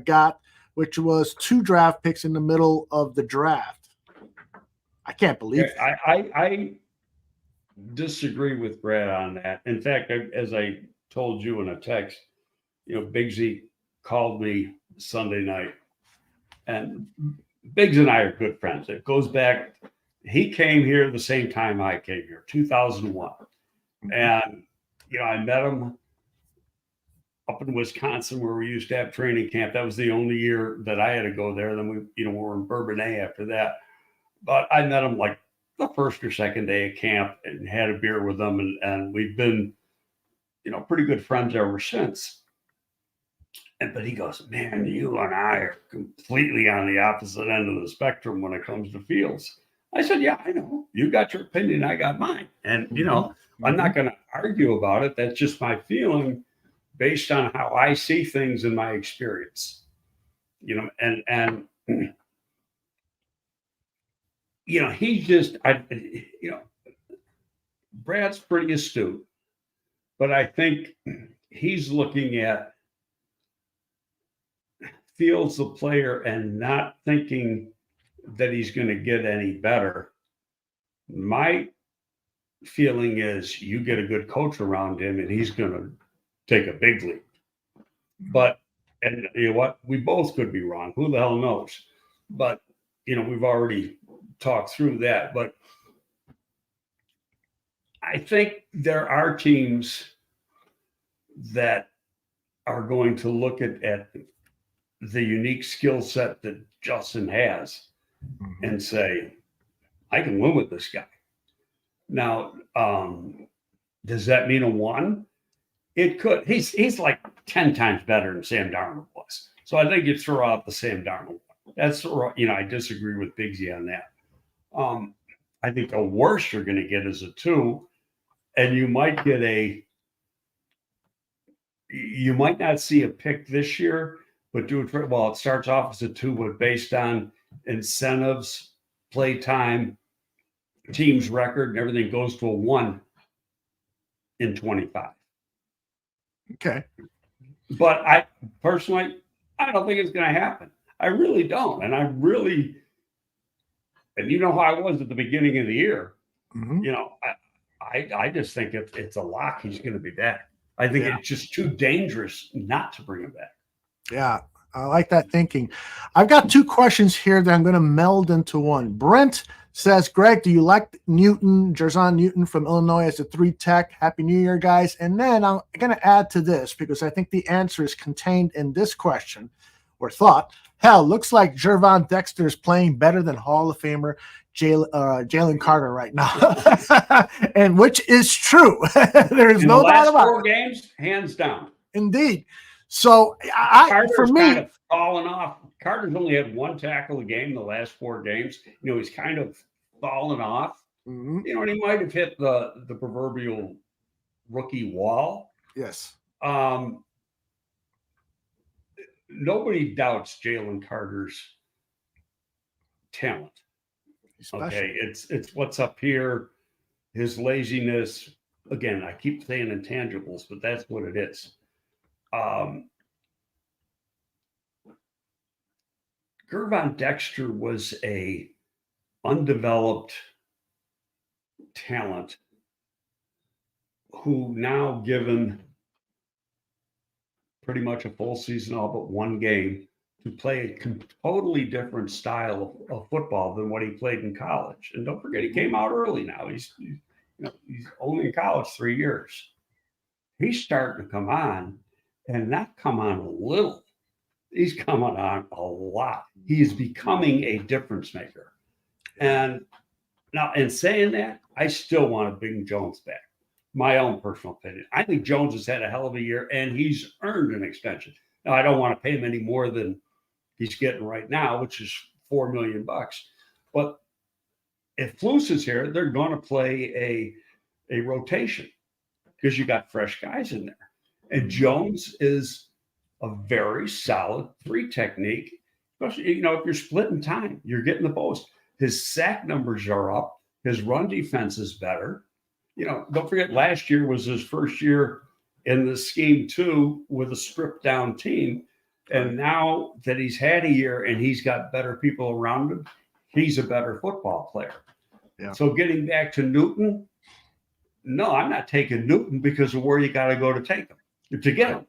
got, which was 2 draft picks in the middle of the draft. I can't believe it. I disagree with Brad on that. In fact, as I told you in a text, Biggsy called me Sunday night, and Biggs and I are good friends. It goes back, he came here the same time I came here, 2001. And, I met him up in Wisconsin where we used to have training camp. That was the only year that I had to go there. Then we were in Bourbonnais after that. But I met him like the first or second day of camp and had a beer with him. And we've been, pretty good friends ever since. But he goes, man, you and I are completely on the opposite end of the spectrum when it comes to Fields. I said, yeah, I know. You got your opinion. I got mine. And, I'm not going to argue about it. That's just my feeling based on how I see things in my experience. And He just, Brad's pretty astute, but I think he's looking at Fields, the player, and not thinking that he's going to get any better. My feeling is you get a good coach around him and he's going to take a big leap. But, and you know what? We both could be wrong. Who the hell knows? But, we've already talked through that. But I think there are teams that are going to look at the unique skill set that Justin has and say, I can win with this guy. Now, does that mean a 1? It could. He's like 10 times better than Sam Darnold was. So I think you throw out the Sam Darnold. That's, I disagree with Bigsy on that. I think the worst you're going to get is a 2, and you might not see a pick this year, but it starts off as a 2, but based on incentives, play time, team's record, and everything goes to a 1 in 25. Okay. But I personally, I don't think it's going to happen. I really don't. And you know how I was at the beginning of the year. Mm-hmm. I just think it's a lock. He's going to be back. I think it's just too dangerous not to bring him back. Yeah, I like that thinking. I've got 2 questions here that I'm going to meld into one. Brent says, Greg, do you like Jerzon Newton from Illinois as a 3 tech? Happy New Year, guys. And then I'm going to add to this because I think the answer is contained in this question or thought. Hell, looks like Gervon Dexter is playing better than Hall of Famer Jalen Carter right now. And which is true. There's no doubt about it. 4 games, hands down. Indeed. So for me, kind of fallen off. Carter's only had 1 tackle a game the last 4 games. He's kind of fallen off. Mm-hmm. And he might have hit the proverbial rookie wall. Yes. Nobody doubts Jalen Carter's talent. Okay, it's what's up here, his laziness. Again, I keep saying intangibles, but that's what it is. Gervon Dexter was a undeveloped talent who now, given pretty much a full season, all but 1 game, to play a totally different style of football than what he played in college. And don't forget, he came out early now. He's only in college 3 years. He's starting to come on, and not come on a little. He's coming on a lot. He is becoming a difference maker. And now, in saying that, I still want to bring Jones back. My own personal opinion. I think Jones has had a hell of a year, and he's earned an extension. Now, I don't want to pay him any more than he's getting right now, which is $4 million. But if Flus is here, they're going to play a rotation because you got fresh guys in there. And Jones is a very solid 3 technique, especially, if you're splitting time, you're getting the post. His sack numbers are up. His run defense is better. Don't forget, last year was his first year in the scheme 2 with a stripped down team. And now that he's had a year and he's got better people around him, he's a better football player. Yeah. So getting back to Newton, no, I'm not taking Newton because of where you got to go to take him, to get him.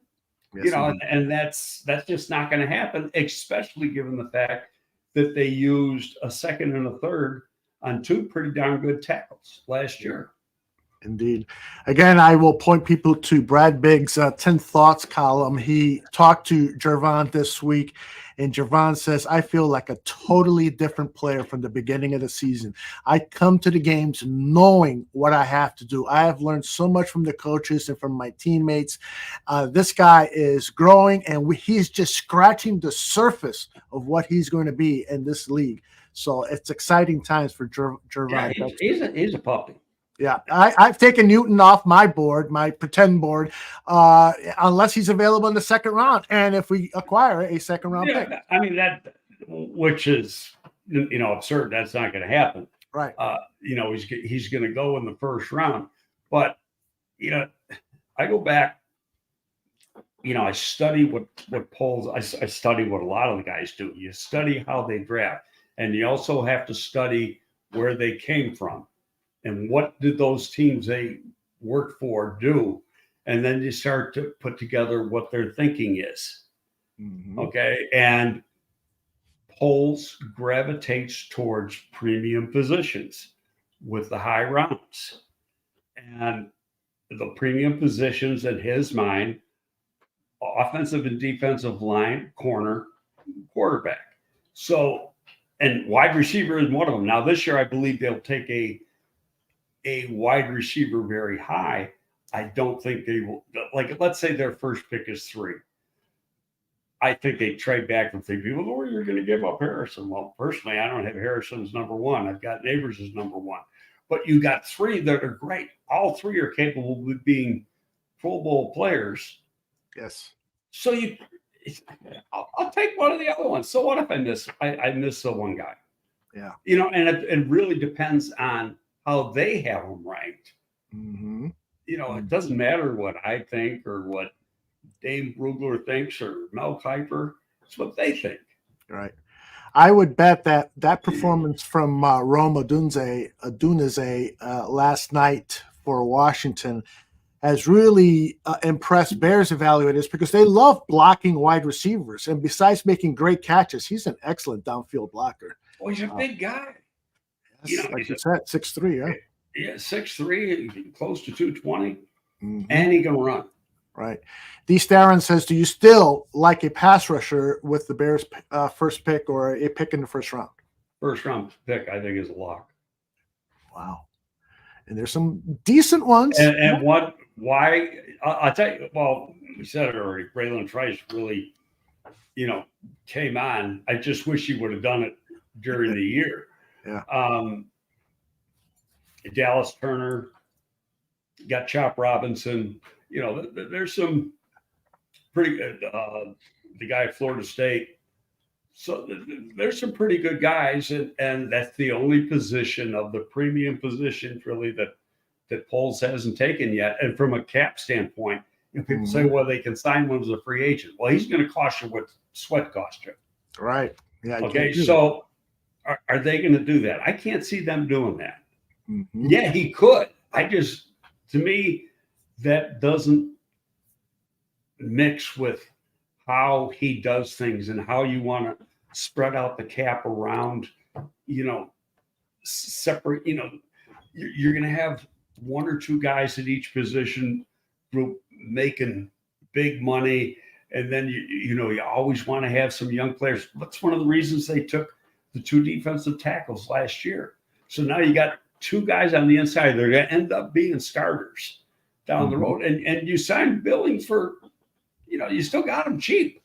Yes, and that's just not going to happen, especially given the fact that they used a 2nd and a 3rd on 2 pretty darn good tackles last year. Indeed. Again, I will point people to Brad Bigg's 10 Thoughts column. He talked to Gervon this week, and Gervon says, I feel like a totally different player from the beginning of the season. I come to the games knowing what I have to do. I have learned so much from the coaches and from my teammates. This guy is growing, and he's just scratching the surface of what he's going to be in this league. So it's exciting times for Gervon. Yeah, he's a puppy. Yeah, I've taken Newton off my board, my pretend board, unless he's available in the 2nd round. And if we acquire a 2nd round pick. I mean, which is absurd. That's not going to happen. Right. He's going to go in the first round. But, I go back, I study what polls, I study what a lot of the guys do. You study how they draft, and you also have to study where they came from and what did those teams they work for do. And then you start to put together what their thinking is. Mm-hmm. Okay. And polls gravitates towards premium positions with the high rounds. And the premium positions in his mind, offensive and defensive line, corner, quarterback. So, and wide receiver is one of them. Now, this year, I believe they'll take a wide receiver very high. I don't think they will. Like, let's say their first pick is 3. I think they trade back and think, people, oh, you're going to give up Harrison. Well, personally, I don't have Harrison as number 1. I've got Neighbors as number 1. But you got 3 that are great. All 3 are capable of being Pro Bowl players. Yes. So I'll take one of the other ones. So what if I miss the one guy? Yeah. And it really depends on how they have them ranked. Mm-hmm. It doesn't matter what I think or what Dave Brugler thinks or Mel Kiper. It's what they think. Right. I would bet that performance from Rome Odunze last night for Washington has really impressed Bears evaluators because they love blocking wide receivers. And besides making great catches, he's an excellent downfield blocker. Well, he's a big guy. Yes, like you said, 6'3", yeah. Yeah, 6'3", close to 220, mm-hmm. and he can run. Right. D. Starren says, do you still like a pass rusher with the Bears' first pick or a pick in the first round? First round pick, I think, is a lock. Wow. And there's some decent ones. And why? I'll tell you, well, we said it already. Braylon Trice really, came on. I just wish he would have done it during the year. Yeah. Dallas Turner, got Chop Robinson. There's some pretty good. The guy at Florida State. So there's some pretty good guys, and that's the only position of the premium positions really that Poles hasn't taken yet. And from a cap standpoint, people mm-hmm. say, well, they can sign one as a free agent. Well, he's going to cost you what Sweat cost you. Right. Yeah. Okay. So are they going to do that? I can't see them doing that. Mm-hmm. Yeah, he could. To me, that doesn't mix with how he does things and how you want to spread out the cap around, separate, you're going to have 1 or 2 guys at each position group making big money. And then, you always want to have some young players. That's one of the reasons they took the 2 defensive tackles last year. So now you got 2 guys on the inside. They're going to end up being starters down the road. And you signed Billings for, you still got them cheap.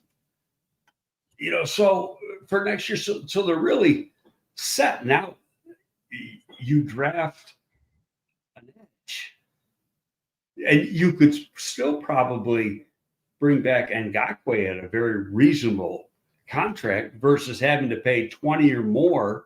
So for next year, so they're really set. Now you draft an edge. And you could still probably bring back Ngakoue at a very reasonable contract versus having to pay 20 or more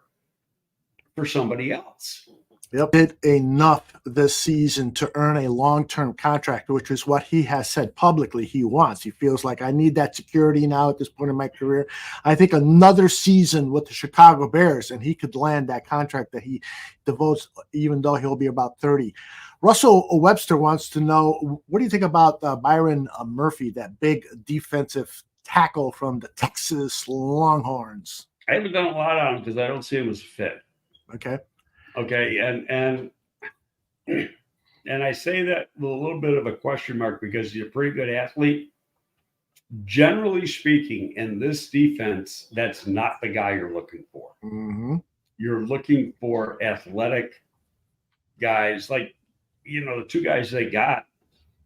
for somebody else. Yep. Did enough this season to earn a long-term contract, which is what he has said publicly he wants. He feels like, I need that security now at this point in my career. I think another season with the Chicago Bears, and he could land that contract that he devotes, even though he'll be about 30. Russell Webster wants to know, what do you think about Byron Murphy, that big defensive tackle from the Texas Longhorns? I haven't done a lot on him because I don't see him as fit. Okay. Okay, and I say that with a little bit of a question mark because he's a pretty good athlete. Generally speaking, in this defense, that's not the guy you're looking for. Mm-hmm. You're looking for athletic guys like, the 2 guys they got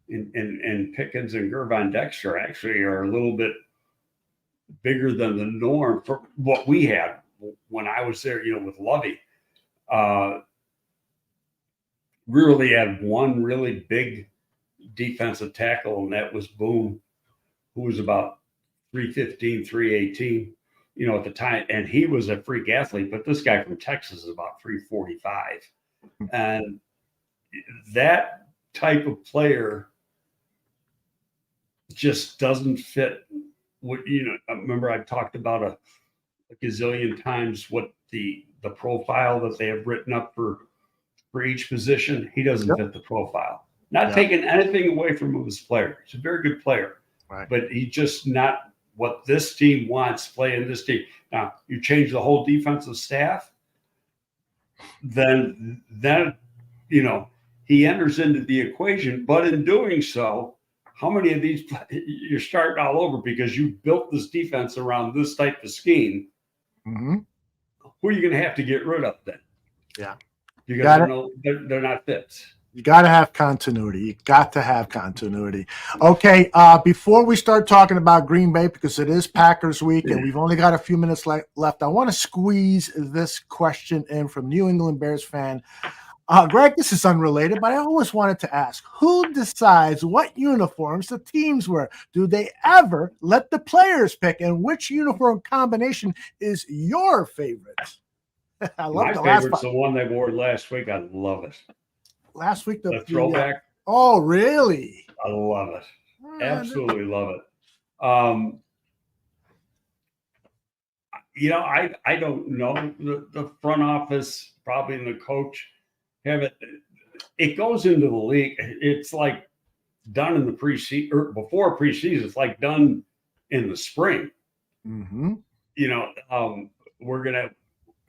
in Pickens and Gervon Dexter actually are a little bit bigger than the norm for what we had when I was there, with Lovey. We really had one really big defensive tackle, and that was Boone, who was about 315, 318. at the time, and he was a freak athlete, but this guy from Texas is about 345. And that type of player just doesn't fit what, I remember I talked about a gazillion times what the profile that they have written up for each position. He doesn't fit the profile. Not taking anything away from him as a player. He's a very good player, but he's just not what this team wants playing this team. Now, you change the whole defensive staff, then he enters into the equation. But in doing so, how many of these you're starting all over because you built this defense around this type of scheme? Mm-hmm. Who are you going to have to get rid of then? Yeah, because they're not fits. You got to have continuity. You got to have continuity. Okay, before we start talking about Green Bay, because it is Packers week and we've only got a few minutes left, I want to squeeze this question in from New England Bears fan. Greg, this is unrelated, but I always wanted to ask, who decides what uniforms the teams wear? Do they ever let the players pick? And which uniform combination is your favorite? I love My favorite's the one they wore last week. I love it. Last week, the throwback. Oh, really? I love it. Absolutely love it. I don't know. The front office, probably the coach, have it. It goes into the league. It's like done in the preseason or before preseason. It's like done in the spring. Mm-hmm. We're gonna,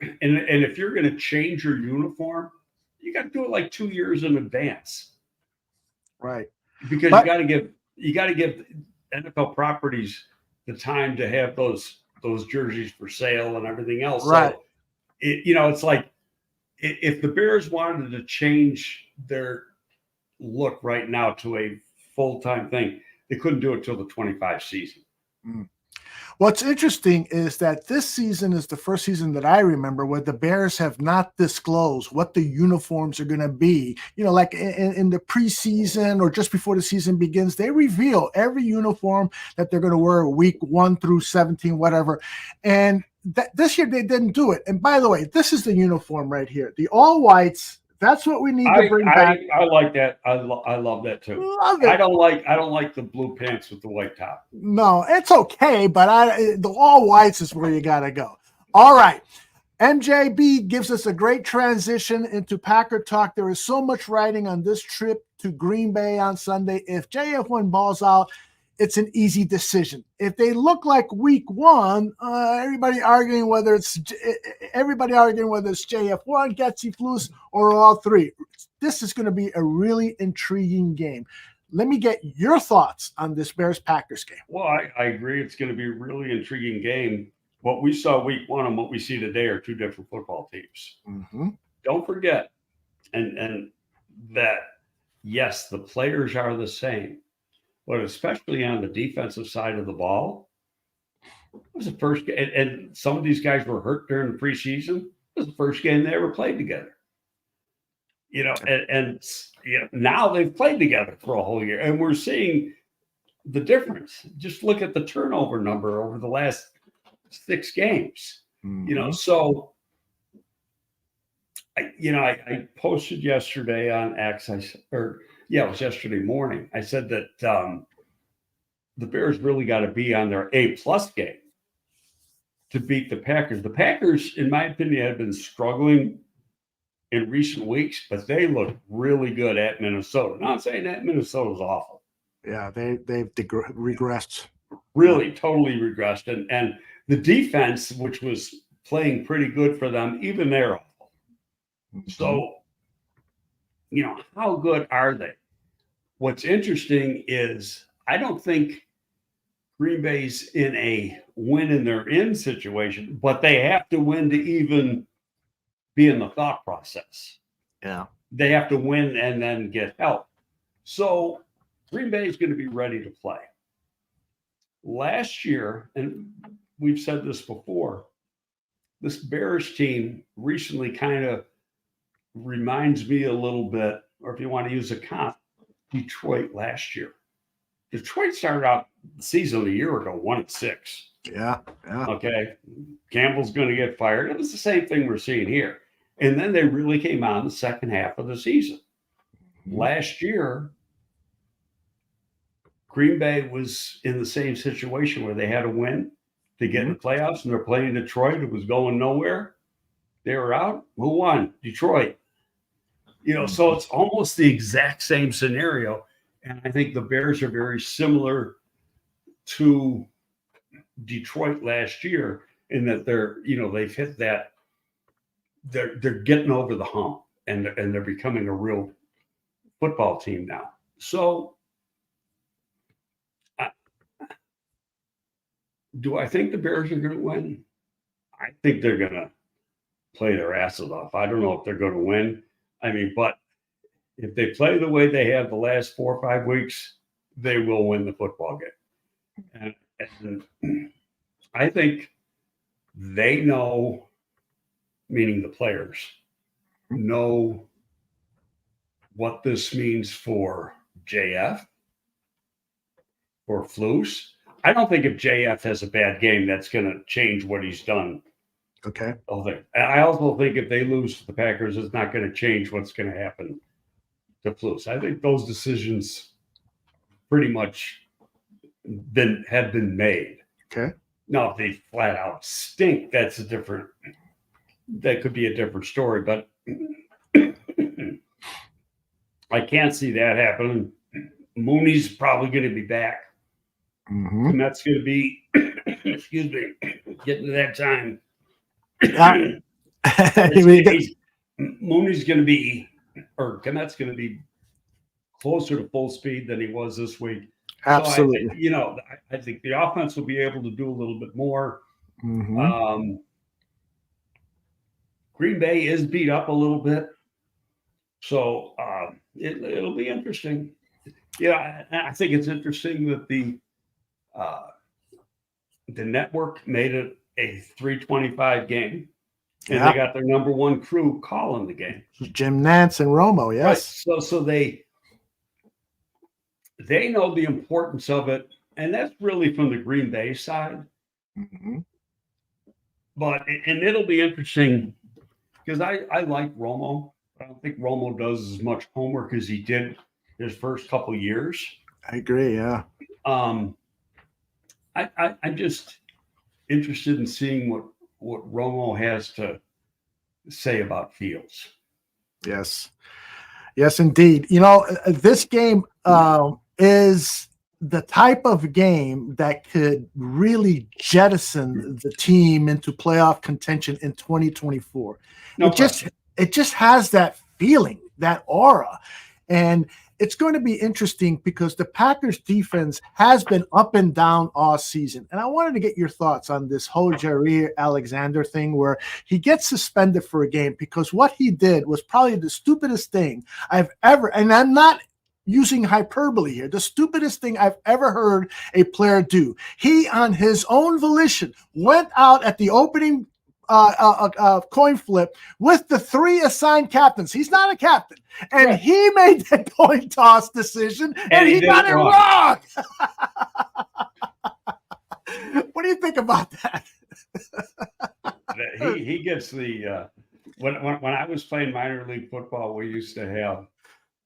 and if you're gonna change your uniform, you got to do it like 2 years in advance, right? Because you got to give NFL properties the time to have those jerseys for sale and everything else. Right. So, it's like if the Bears wanted to change their look right now to a full-time thing, they couldn't do it till the 25 season. Mm. What's interesting is that this season is the first season that I remember where the Bears have not disclosed what the uniforms are going to be. Like in the preseason or just before the season begins, they reveal every uniform that they're going to wear week 1 through 17, whatever. And this year they didn't do it. And by the way, this is the uniform right here, the all whites. That's what we need to bring back. I like that. I love that too. Love it. I don't like the blue pants with the white top. No, it's okay, but the all whites is where you got to go. All right. MJB gives us a great transition into Packer talk. There is so much riding on this trip to Green Bay on Sunday. If JF1 balls out, it's an easy decision. If they look like week 1, everybody arguing whether it's JF1, Getsy, Flus, or all three. This is going to be a really intriguing game. Let me get your thoughts on this Bears-Packers game. Well, I agree. It's going to be a really intriguing game. What we saw week 1 and what we see today are two different football teams. Mm-hmm. Don't forget, and that, yes, the players are the same. But especially on the defensive side of the ball, it was the first game, and some of these guys were hurt during the preseason. It was the first game they ever played together. And now they've played together for a whole year, and we're seeing the difference. Just look at the turnover number over the last 6 games. Mm-hmm. So I posted yesterday on X. It was yesterday morning. I said that the Bears really got to be on their A+ game to beat the Packers. The Packers, in my opinion, have been struggling in recent weeks, but they look really good at Minnesota. Not saying that Minnesota's awful. Yeah, they've regressed. Really, totally regressed. And the defense, which was playing pretty good for them, even they're awful. Mm-hmm. So, how good are they? What's interesting is I don't think Green Bay's in a win and they're in situation, but they have to win to even be in the thought process. Yeah. They have to win and then get help. So Green Bay is going to be ready to play. Last year, and we've said this before, this Bears team recently kind of reminds me a little bit, or if you want to use a comp, Detroit last year. Detroit started out the season a year ago 1-6. Yeah. Okay. Campbell's going to get fired. It was the same thing we're seeing here. And then they really came on the second half of the season. Last year, Green Bay was in the same situation where they had to win to get in the playoffs, and they're playing Detroit. It was going nowhere. They were out. Who won? Detroit. So it's almost the exact same scenario. And I think the Bears are very similar to Detroit last year in that they've hit that. They're getting over the hump, and they're becoming a real football team now. So do I think the Bears are going to win? I think they're going to play their asses off. I don't know if they're going to win. I mean, but if they play the way they have the last 4 or 5 weeks, they will win the football game. And I think they know, meaning the players, know what this means for JF, for Flus. I don't think if JF has a bad game, that's going to change what he's done. Okay. And I also think if they lose to the Packers, it's not going to change what's going to happen to Flus. I think those decisions pretty much have been made. Okay. Now, if they flat out stink, that could be a different story. But I can't see that happening. Mooney's probably going to be back. And that's going to be, excuse me, getting to that time. Mooney's going to be, or Kmet's going to be closer to full speed than he was this week. Absolutely. So I think the offense will be able to do a little bit more. Green Bay is beat up a little bit. So it'll be interesting. Yeah, I think it's interesting that the network made it a 3:25 game, and they got their number one crew calling the game. Jim Nantz and Romo, yes. Right. So they know the importance of it, and that's really from the Green Bay side. But it'll be interesting because I like Romo. I don't think Romo does as much homework as he did his first couple of years. I agree. Yeah. I'm just interested in seeing what Romo has to say about Fields. Yes, indeed. This game is the type of game that could really jettison the team into playoff contention in 2024. It just has that feeling, that aura. And it's going to be interesting because the Packers defense has been up and down all season. And I wanted to get your thoughts on this whole Jaire Alexander thing where he gets suspended for a game because what he did was probably the stupidest thing I've ever, and I'm not using hyperbole here, the stupidest thing I've ever heard a player do. He, on his own volition, went out at the opening coin flip with the 3 assigned captains. He's not a captain. And he made that coin toss decision and he got it wrong. What do you think about that? He gets the when I was playing minor league football, we used to have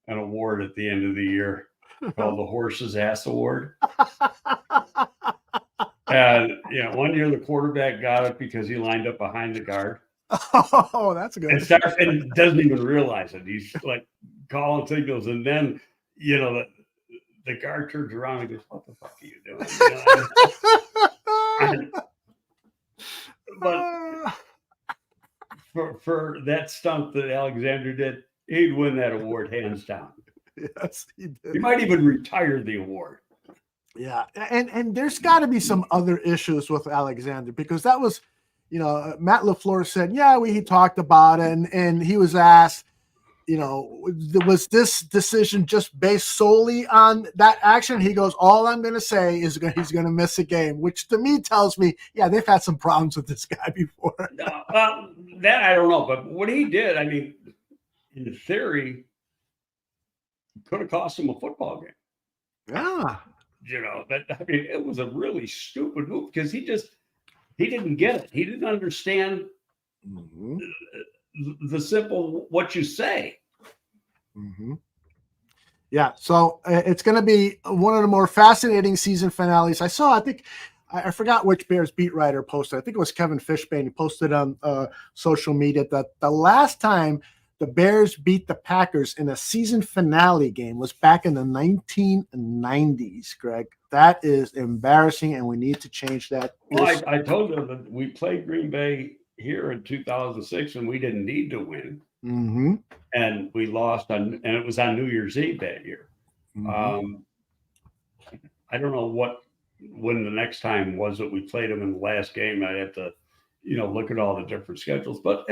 an award at the end of the year called the Horse's Ass Award. And one year the quarterback got it because he lined up behind the guard. Oh, that's good. And doesn't even realize it. He's like calling signals, and then the guard turns around and goes, "What the fuck are you doing?" But for that stunt that Alexander did, he'd win that award hands down. Yes, he did. He might even retire the award. Yeah, and there's got to be some other issues with Alexander because that was, Matt LaFleur said, he talked about it, and he was asked, was this decision just based solely on that action? He goes, all I'm going to say is he's going to miss a game, which to me tells me, they've had some problems with this guy before. That I don't know, but what he did, I mean, in theory, could have cost him a football game. Yeah. It was a really stupid move because he didn't get it. He didn't understand the simple what you say. Yeah, so it's going to be one of the more fascinating season finales. I think I forgot which Bears beat writer posted. I think it was Kevin Fishbane. He posted on social media that the last time the Bears beat the Packers in a season finale game was back in the 1990s, Greg. That is embarrassing, and we need to change that. Well, I told you that we played Green Bay here in 2006, and we didn't need to win. And we lost, and it was on New Year's Eve that year. I don't know when the next time was that we played them in the last game. I had to, look at all the different schedules. But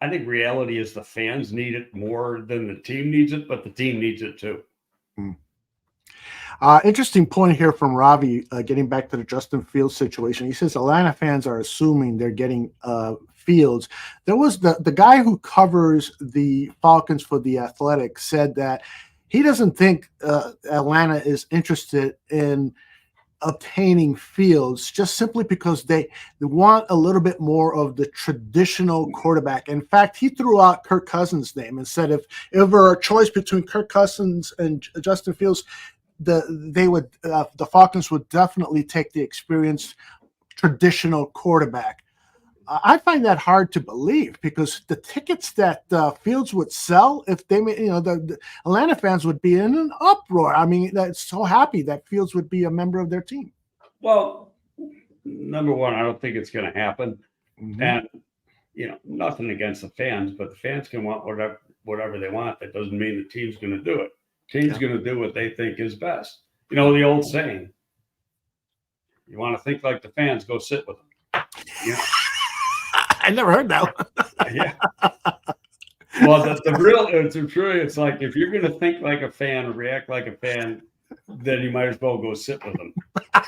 I think reality is the fans need it more than the team needs it, but the team needs it too. Interesting point here from Ravi, getting back to the Justin Fields situation. He says Atlanta fans are assuming they're getting Fields. There was the guy who covers the Falcons for The Athletic said that he doesn't think Atlanta is interested in obtaining Fields just simply because they want a little bit more of the traditional quarterback. In fact, he threw out Kirk Cousins' name and said if it were a choice between Kirk Cousins and Justin Fields, the Falcons would definitely take the experienced traditional quarterback. I find that hard to believe because the tickets that Fields would sell, if they, the Atlanta fans would be in an uproar. I mean, that's so happy that Fields would be a member of their team. Well, number one, I don't think it's going to happen, and nothing against the fans, but the fans can want whatever they want. That doesn't mean the team's going to do it. Team's going to do what they think is best. The old saying: "You want to think like the fans, go sit with them." I never heard that one. Yeah. Well, it's like if you're going to think like a fan or react like a fan, then you might as well go sit with them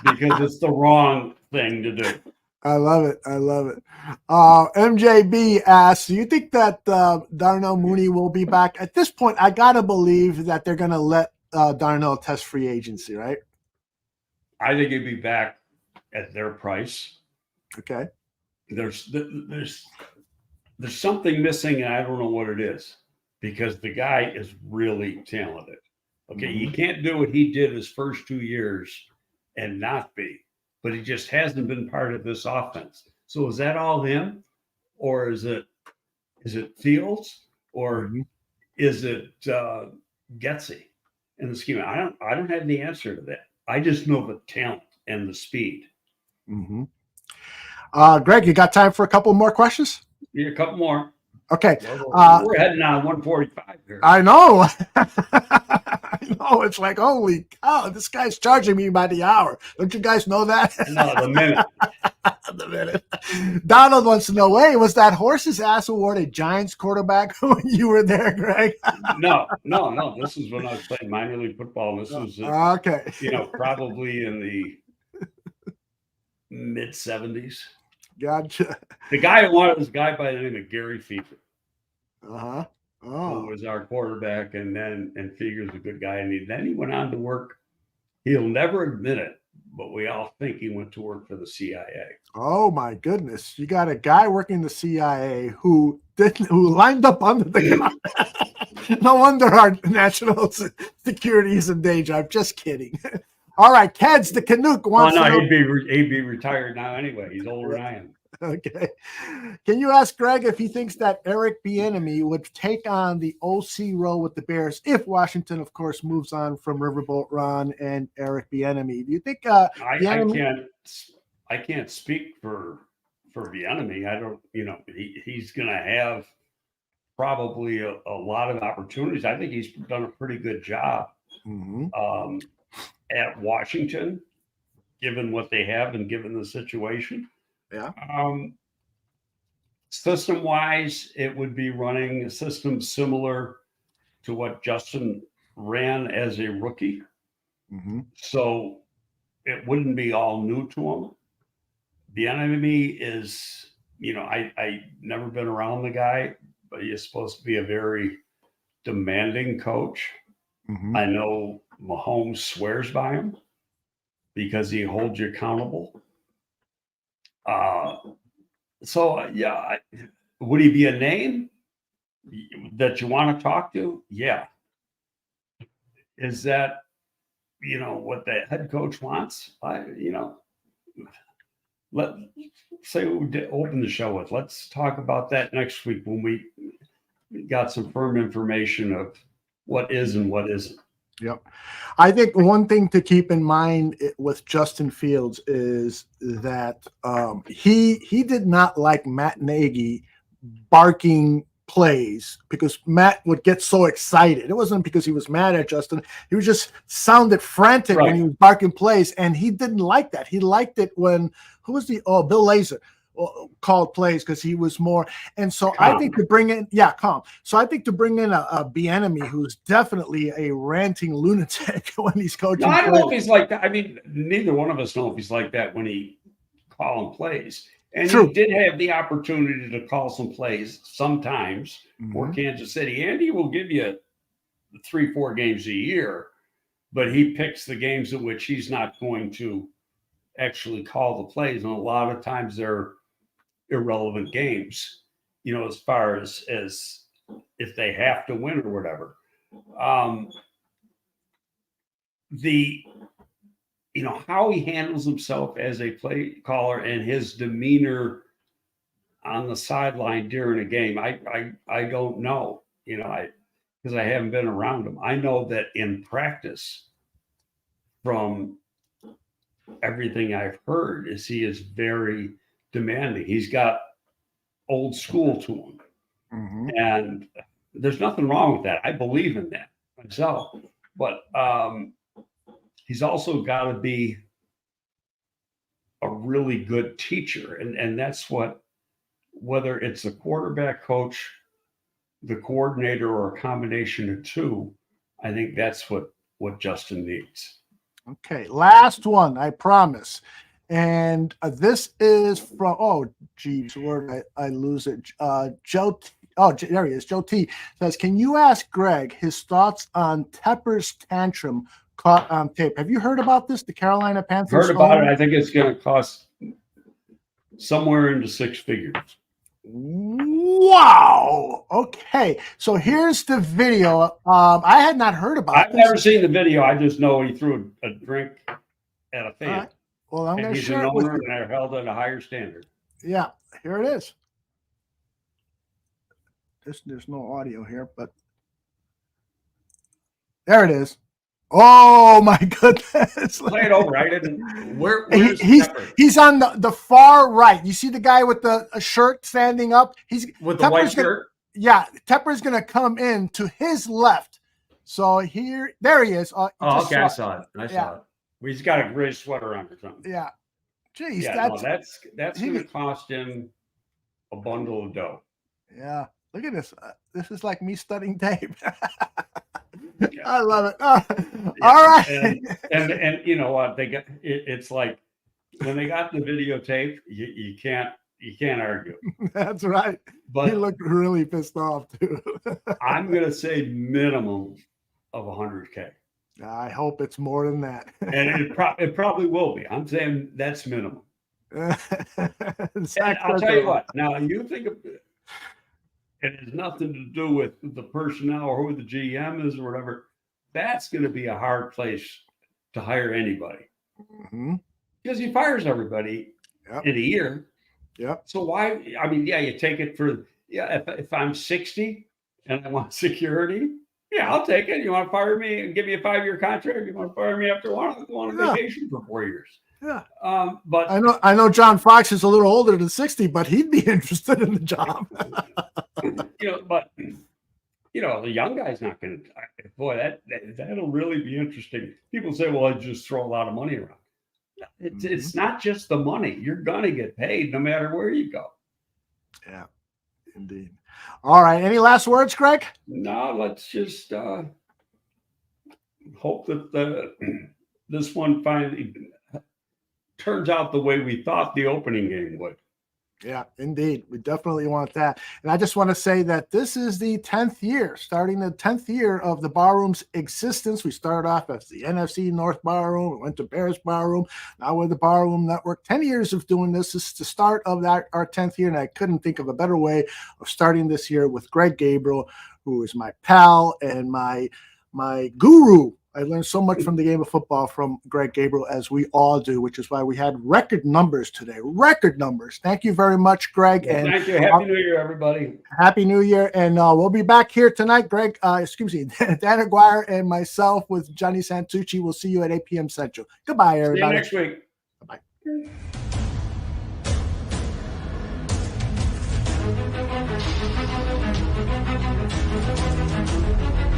because it's the wrong thing to do. I love it. MJB asks, do you think that Darnell Mooney will be back? At this point, I got to believe that they're going to let Darnell test free agency, right? I think he'd be back at their price. Okay. There's something missing, and I don't know what it is because the guy is really talented. Okay, you can't do what he did his first 2 years and not be, but he just hasn't been part of this offense. So is that all him, or is it Fields, or is it Getsy in the scheme? I don't have the answer to that. I just know the talent and the speed. Greg, you got time for a couple more questions? Yeah, a couple more. Okay. We're heading on 145 here. I know. I know. It's like, holy cow, this guy's charging me by the hour. Don't you guys know that? No, the minute. The minute. Donald wants to know, was that horse's ass award a Giants quarterback when you were there, Greg? No. This is when I was playing minor league football. This was, okay. probably in the mid-70s. Gotcha. The guy who wanted was a guy by the name of Gary Fever. Oh. Who was our quarterback, and Feger's a good guy, and then he went on to work. He'll never admit it, but we all think he went to work for the CIA. Oh my goodness! You got a guy working the CIA who lined up under the gun. No wonder our national security is in danger. I'm just kidding. All right, Keds, the Canuck wants. He'd be retired now anyway. He's older than I am. Okay. Can you ask Greg if he thinks that Eric Bieniemy would take on the OC role with the Bears if Washington, of course, moves on from Riverboat Ron and Eric Bieniemy? Do you think I can't speak for Bieniemy. I don't. He's going to have probably a lot of opportunities. I think he's done a pretty good job. At Washington, given what they have and given the situation. Yeah. System-wise, it would be running a system similar to what Justin ran as a rookie. So it wouldn't be all new to him. Bieniemy is, I never been around the guy, but he's supposed to be a very demanding coach. Mm-hmm. I know Mahomes swears by him because he holds you accountable. Would he be a name that you want to talk to? Yeah. Is that, what the head coach wants? Let's say we open the show with. Let's talk about that next week when we got some firm information of what is and what isn't. Yep. I think one thing to keep in mind with Justin Fields is that he did not like Matt Nagy barking plays because Matt would get so excited. It wasn't because he was mad at Justin. He was just sounded frantic when he was barking plays, and he didn't like that. He liked it when Bill Lazor called plays because he was more. And so calm. I think to bring in, calm. So I think to bring in a Bieniemy who's definitely a ranting lunatic when he's coaching. No, I don't know if he's like that. I mean, neither one of us know if he's like that when he calling plays. And he did have the opportunity to call some plays sometimes for Kansas City. And he will give you 3-4 games a year, but he picks the games in which he's not going to actually call the plays. And a lot of times they're irrelevant games, as far as if they have to win or whatever. How he handles himself as a play caller and his demeanor on the sideline during a game, I don't know, because I haven't been around him. I know that in practice, from everything I've heard, is he is very demanding. He's got old school to him. Mm-hmm. And there's nothing wrong with that. I believe in that myself. But he's also got to be a really good teacher. And that's whether it's the quarterback coach, the coordinator, or a combination of two, I think that's what Justin needs. Okay, last one, I promise. And this is from, where did I lose it? Joe. There he is. Joe T says, can you ask Greg his thoughts on Tepper's tantrum caught on tape? Have you heard about this? The Carolina Panthers? Heard about it. I think it's going to cost somewhere into 6 figures. Wow. Okay. So here's the video. I had not heard about this. I've never seen the video. I just know he threw a drink at a fan. Right. Well, I'm going to share it with you. And you. they're held at a higher standard. Yeah. Here it is. There's no audio here, but there it is. Oh my goodness! Play it over. I didn't. He's on the far right. You see the guy with the shirt standing up. He's with the white shirt. Yeah, Tepper's going to come in to his left. So there he is. Okay, I saw it. I saw it. Well, he's got a gray sweater on or something. Yeah. Jeez, that's going to cost him a bundle of dough. Yeah. Look at this. This is like me studying tape. I love it. All right. And you know what? They got it's like when they got the videotape, you can't argue. That's right. But he looked really pissed off too. I'm gonna say minimum of $100K. I hope it's more than that. And it probably will be. I'm saying that's minimum. And I'll tell you what. Now you think of it. It has nothing to do with the personnel or who the GM is or whatever. That's going to be a hard place to hire anybody. Mm-hmm. Because he fires everybody in a year. Yep. So why? I mean, you take it for, if I'm 60 and I want security, I'll take it. You want to fire me and give me a 5-year contract? You want to fire me after one on vacation for 4 years? Yeah. But I know John Fox is a little older than 60, but he'd be interested in the job. But the young guy's not going to. Boy, that'll really be interesting. People say, "Well, I just throw a lot of money around." It's not just the money. You're going to get paid no matter where you go. Yeah, indeed. All right. Any last words, Greg? No. Let's just hope that this one finally turns out the way we thought the opening game would. Yeah, indeed. We definitely want that. And I just want to say that this is the 10th year, starting the 10th year of the Barroom's existence. We started off as the NFC North Barroom, we went to Bears Barroom, now we're the Barroom Network. 10 years of doing this. This is the start of our 10th year, and I couldn't think of a better way of starting this year with Greg Gabriel, who is my pal and my guru. I learned so much from the game of football from Greg Gabriel, as we all do, which is why we had record numbers today. Record numbers. Thank you very much, Greg. Well, and thank you. Happy New Year, everybody. Happy New Year. And we'll be back here tonight, Greg. Dan Aguirre and myself with Johnny Santucci. We'll see you at 8 p.m. Central. Goodbye, everybody. See you next week. Bye.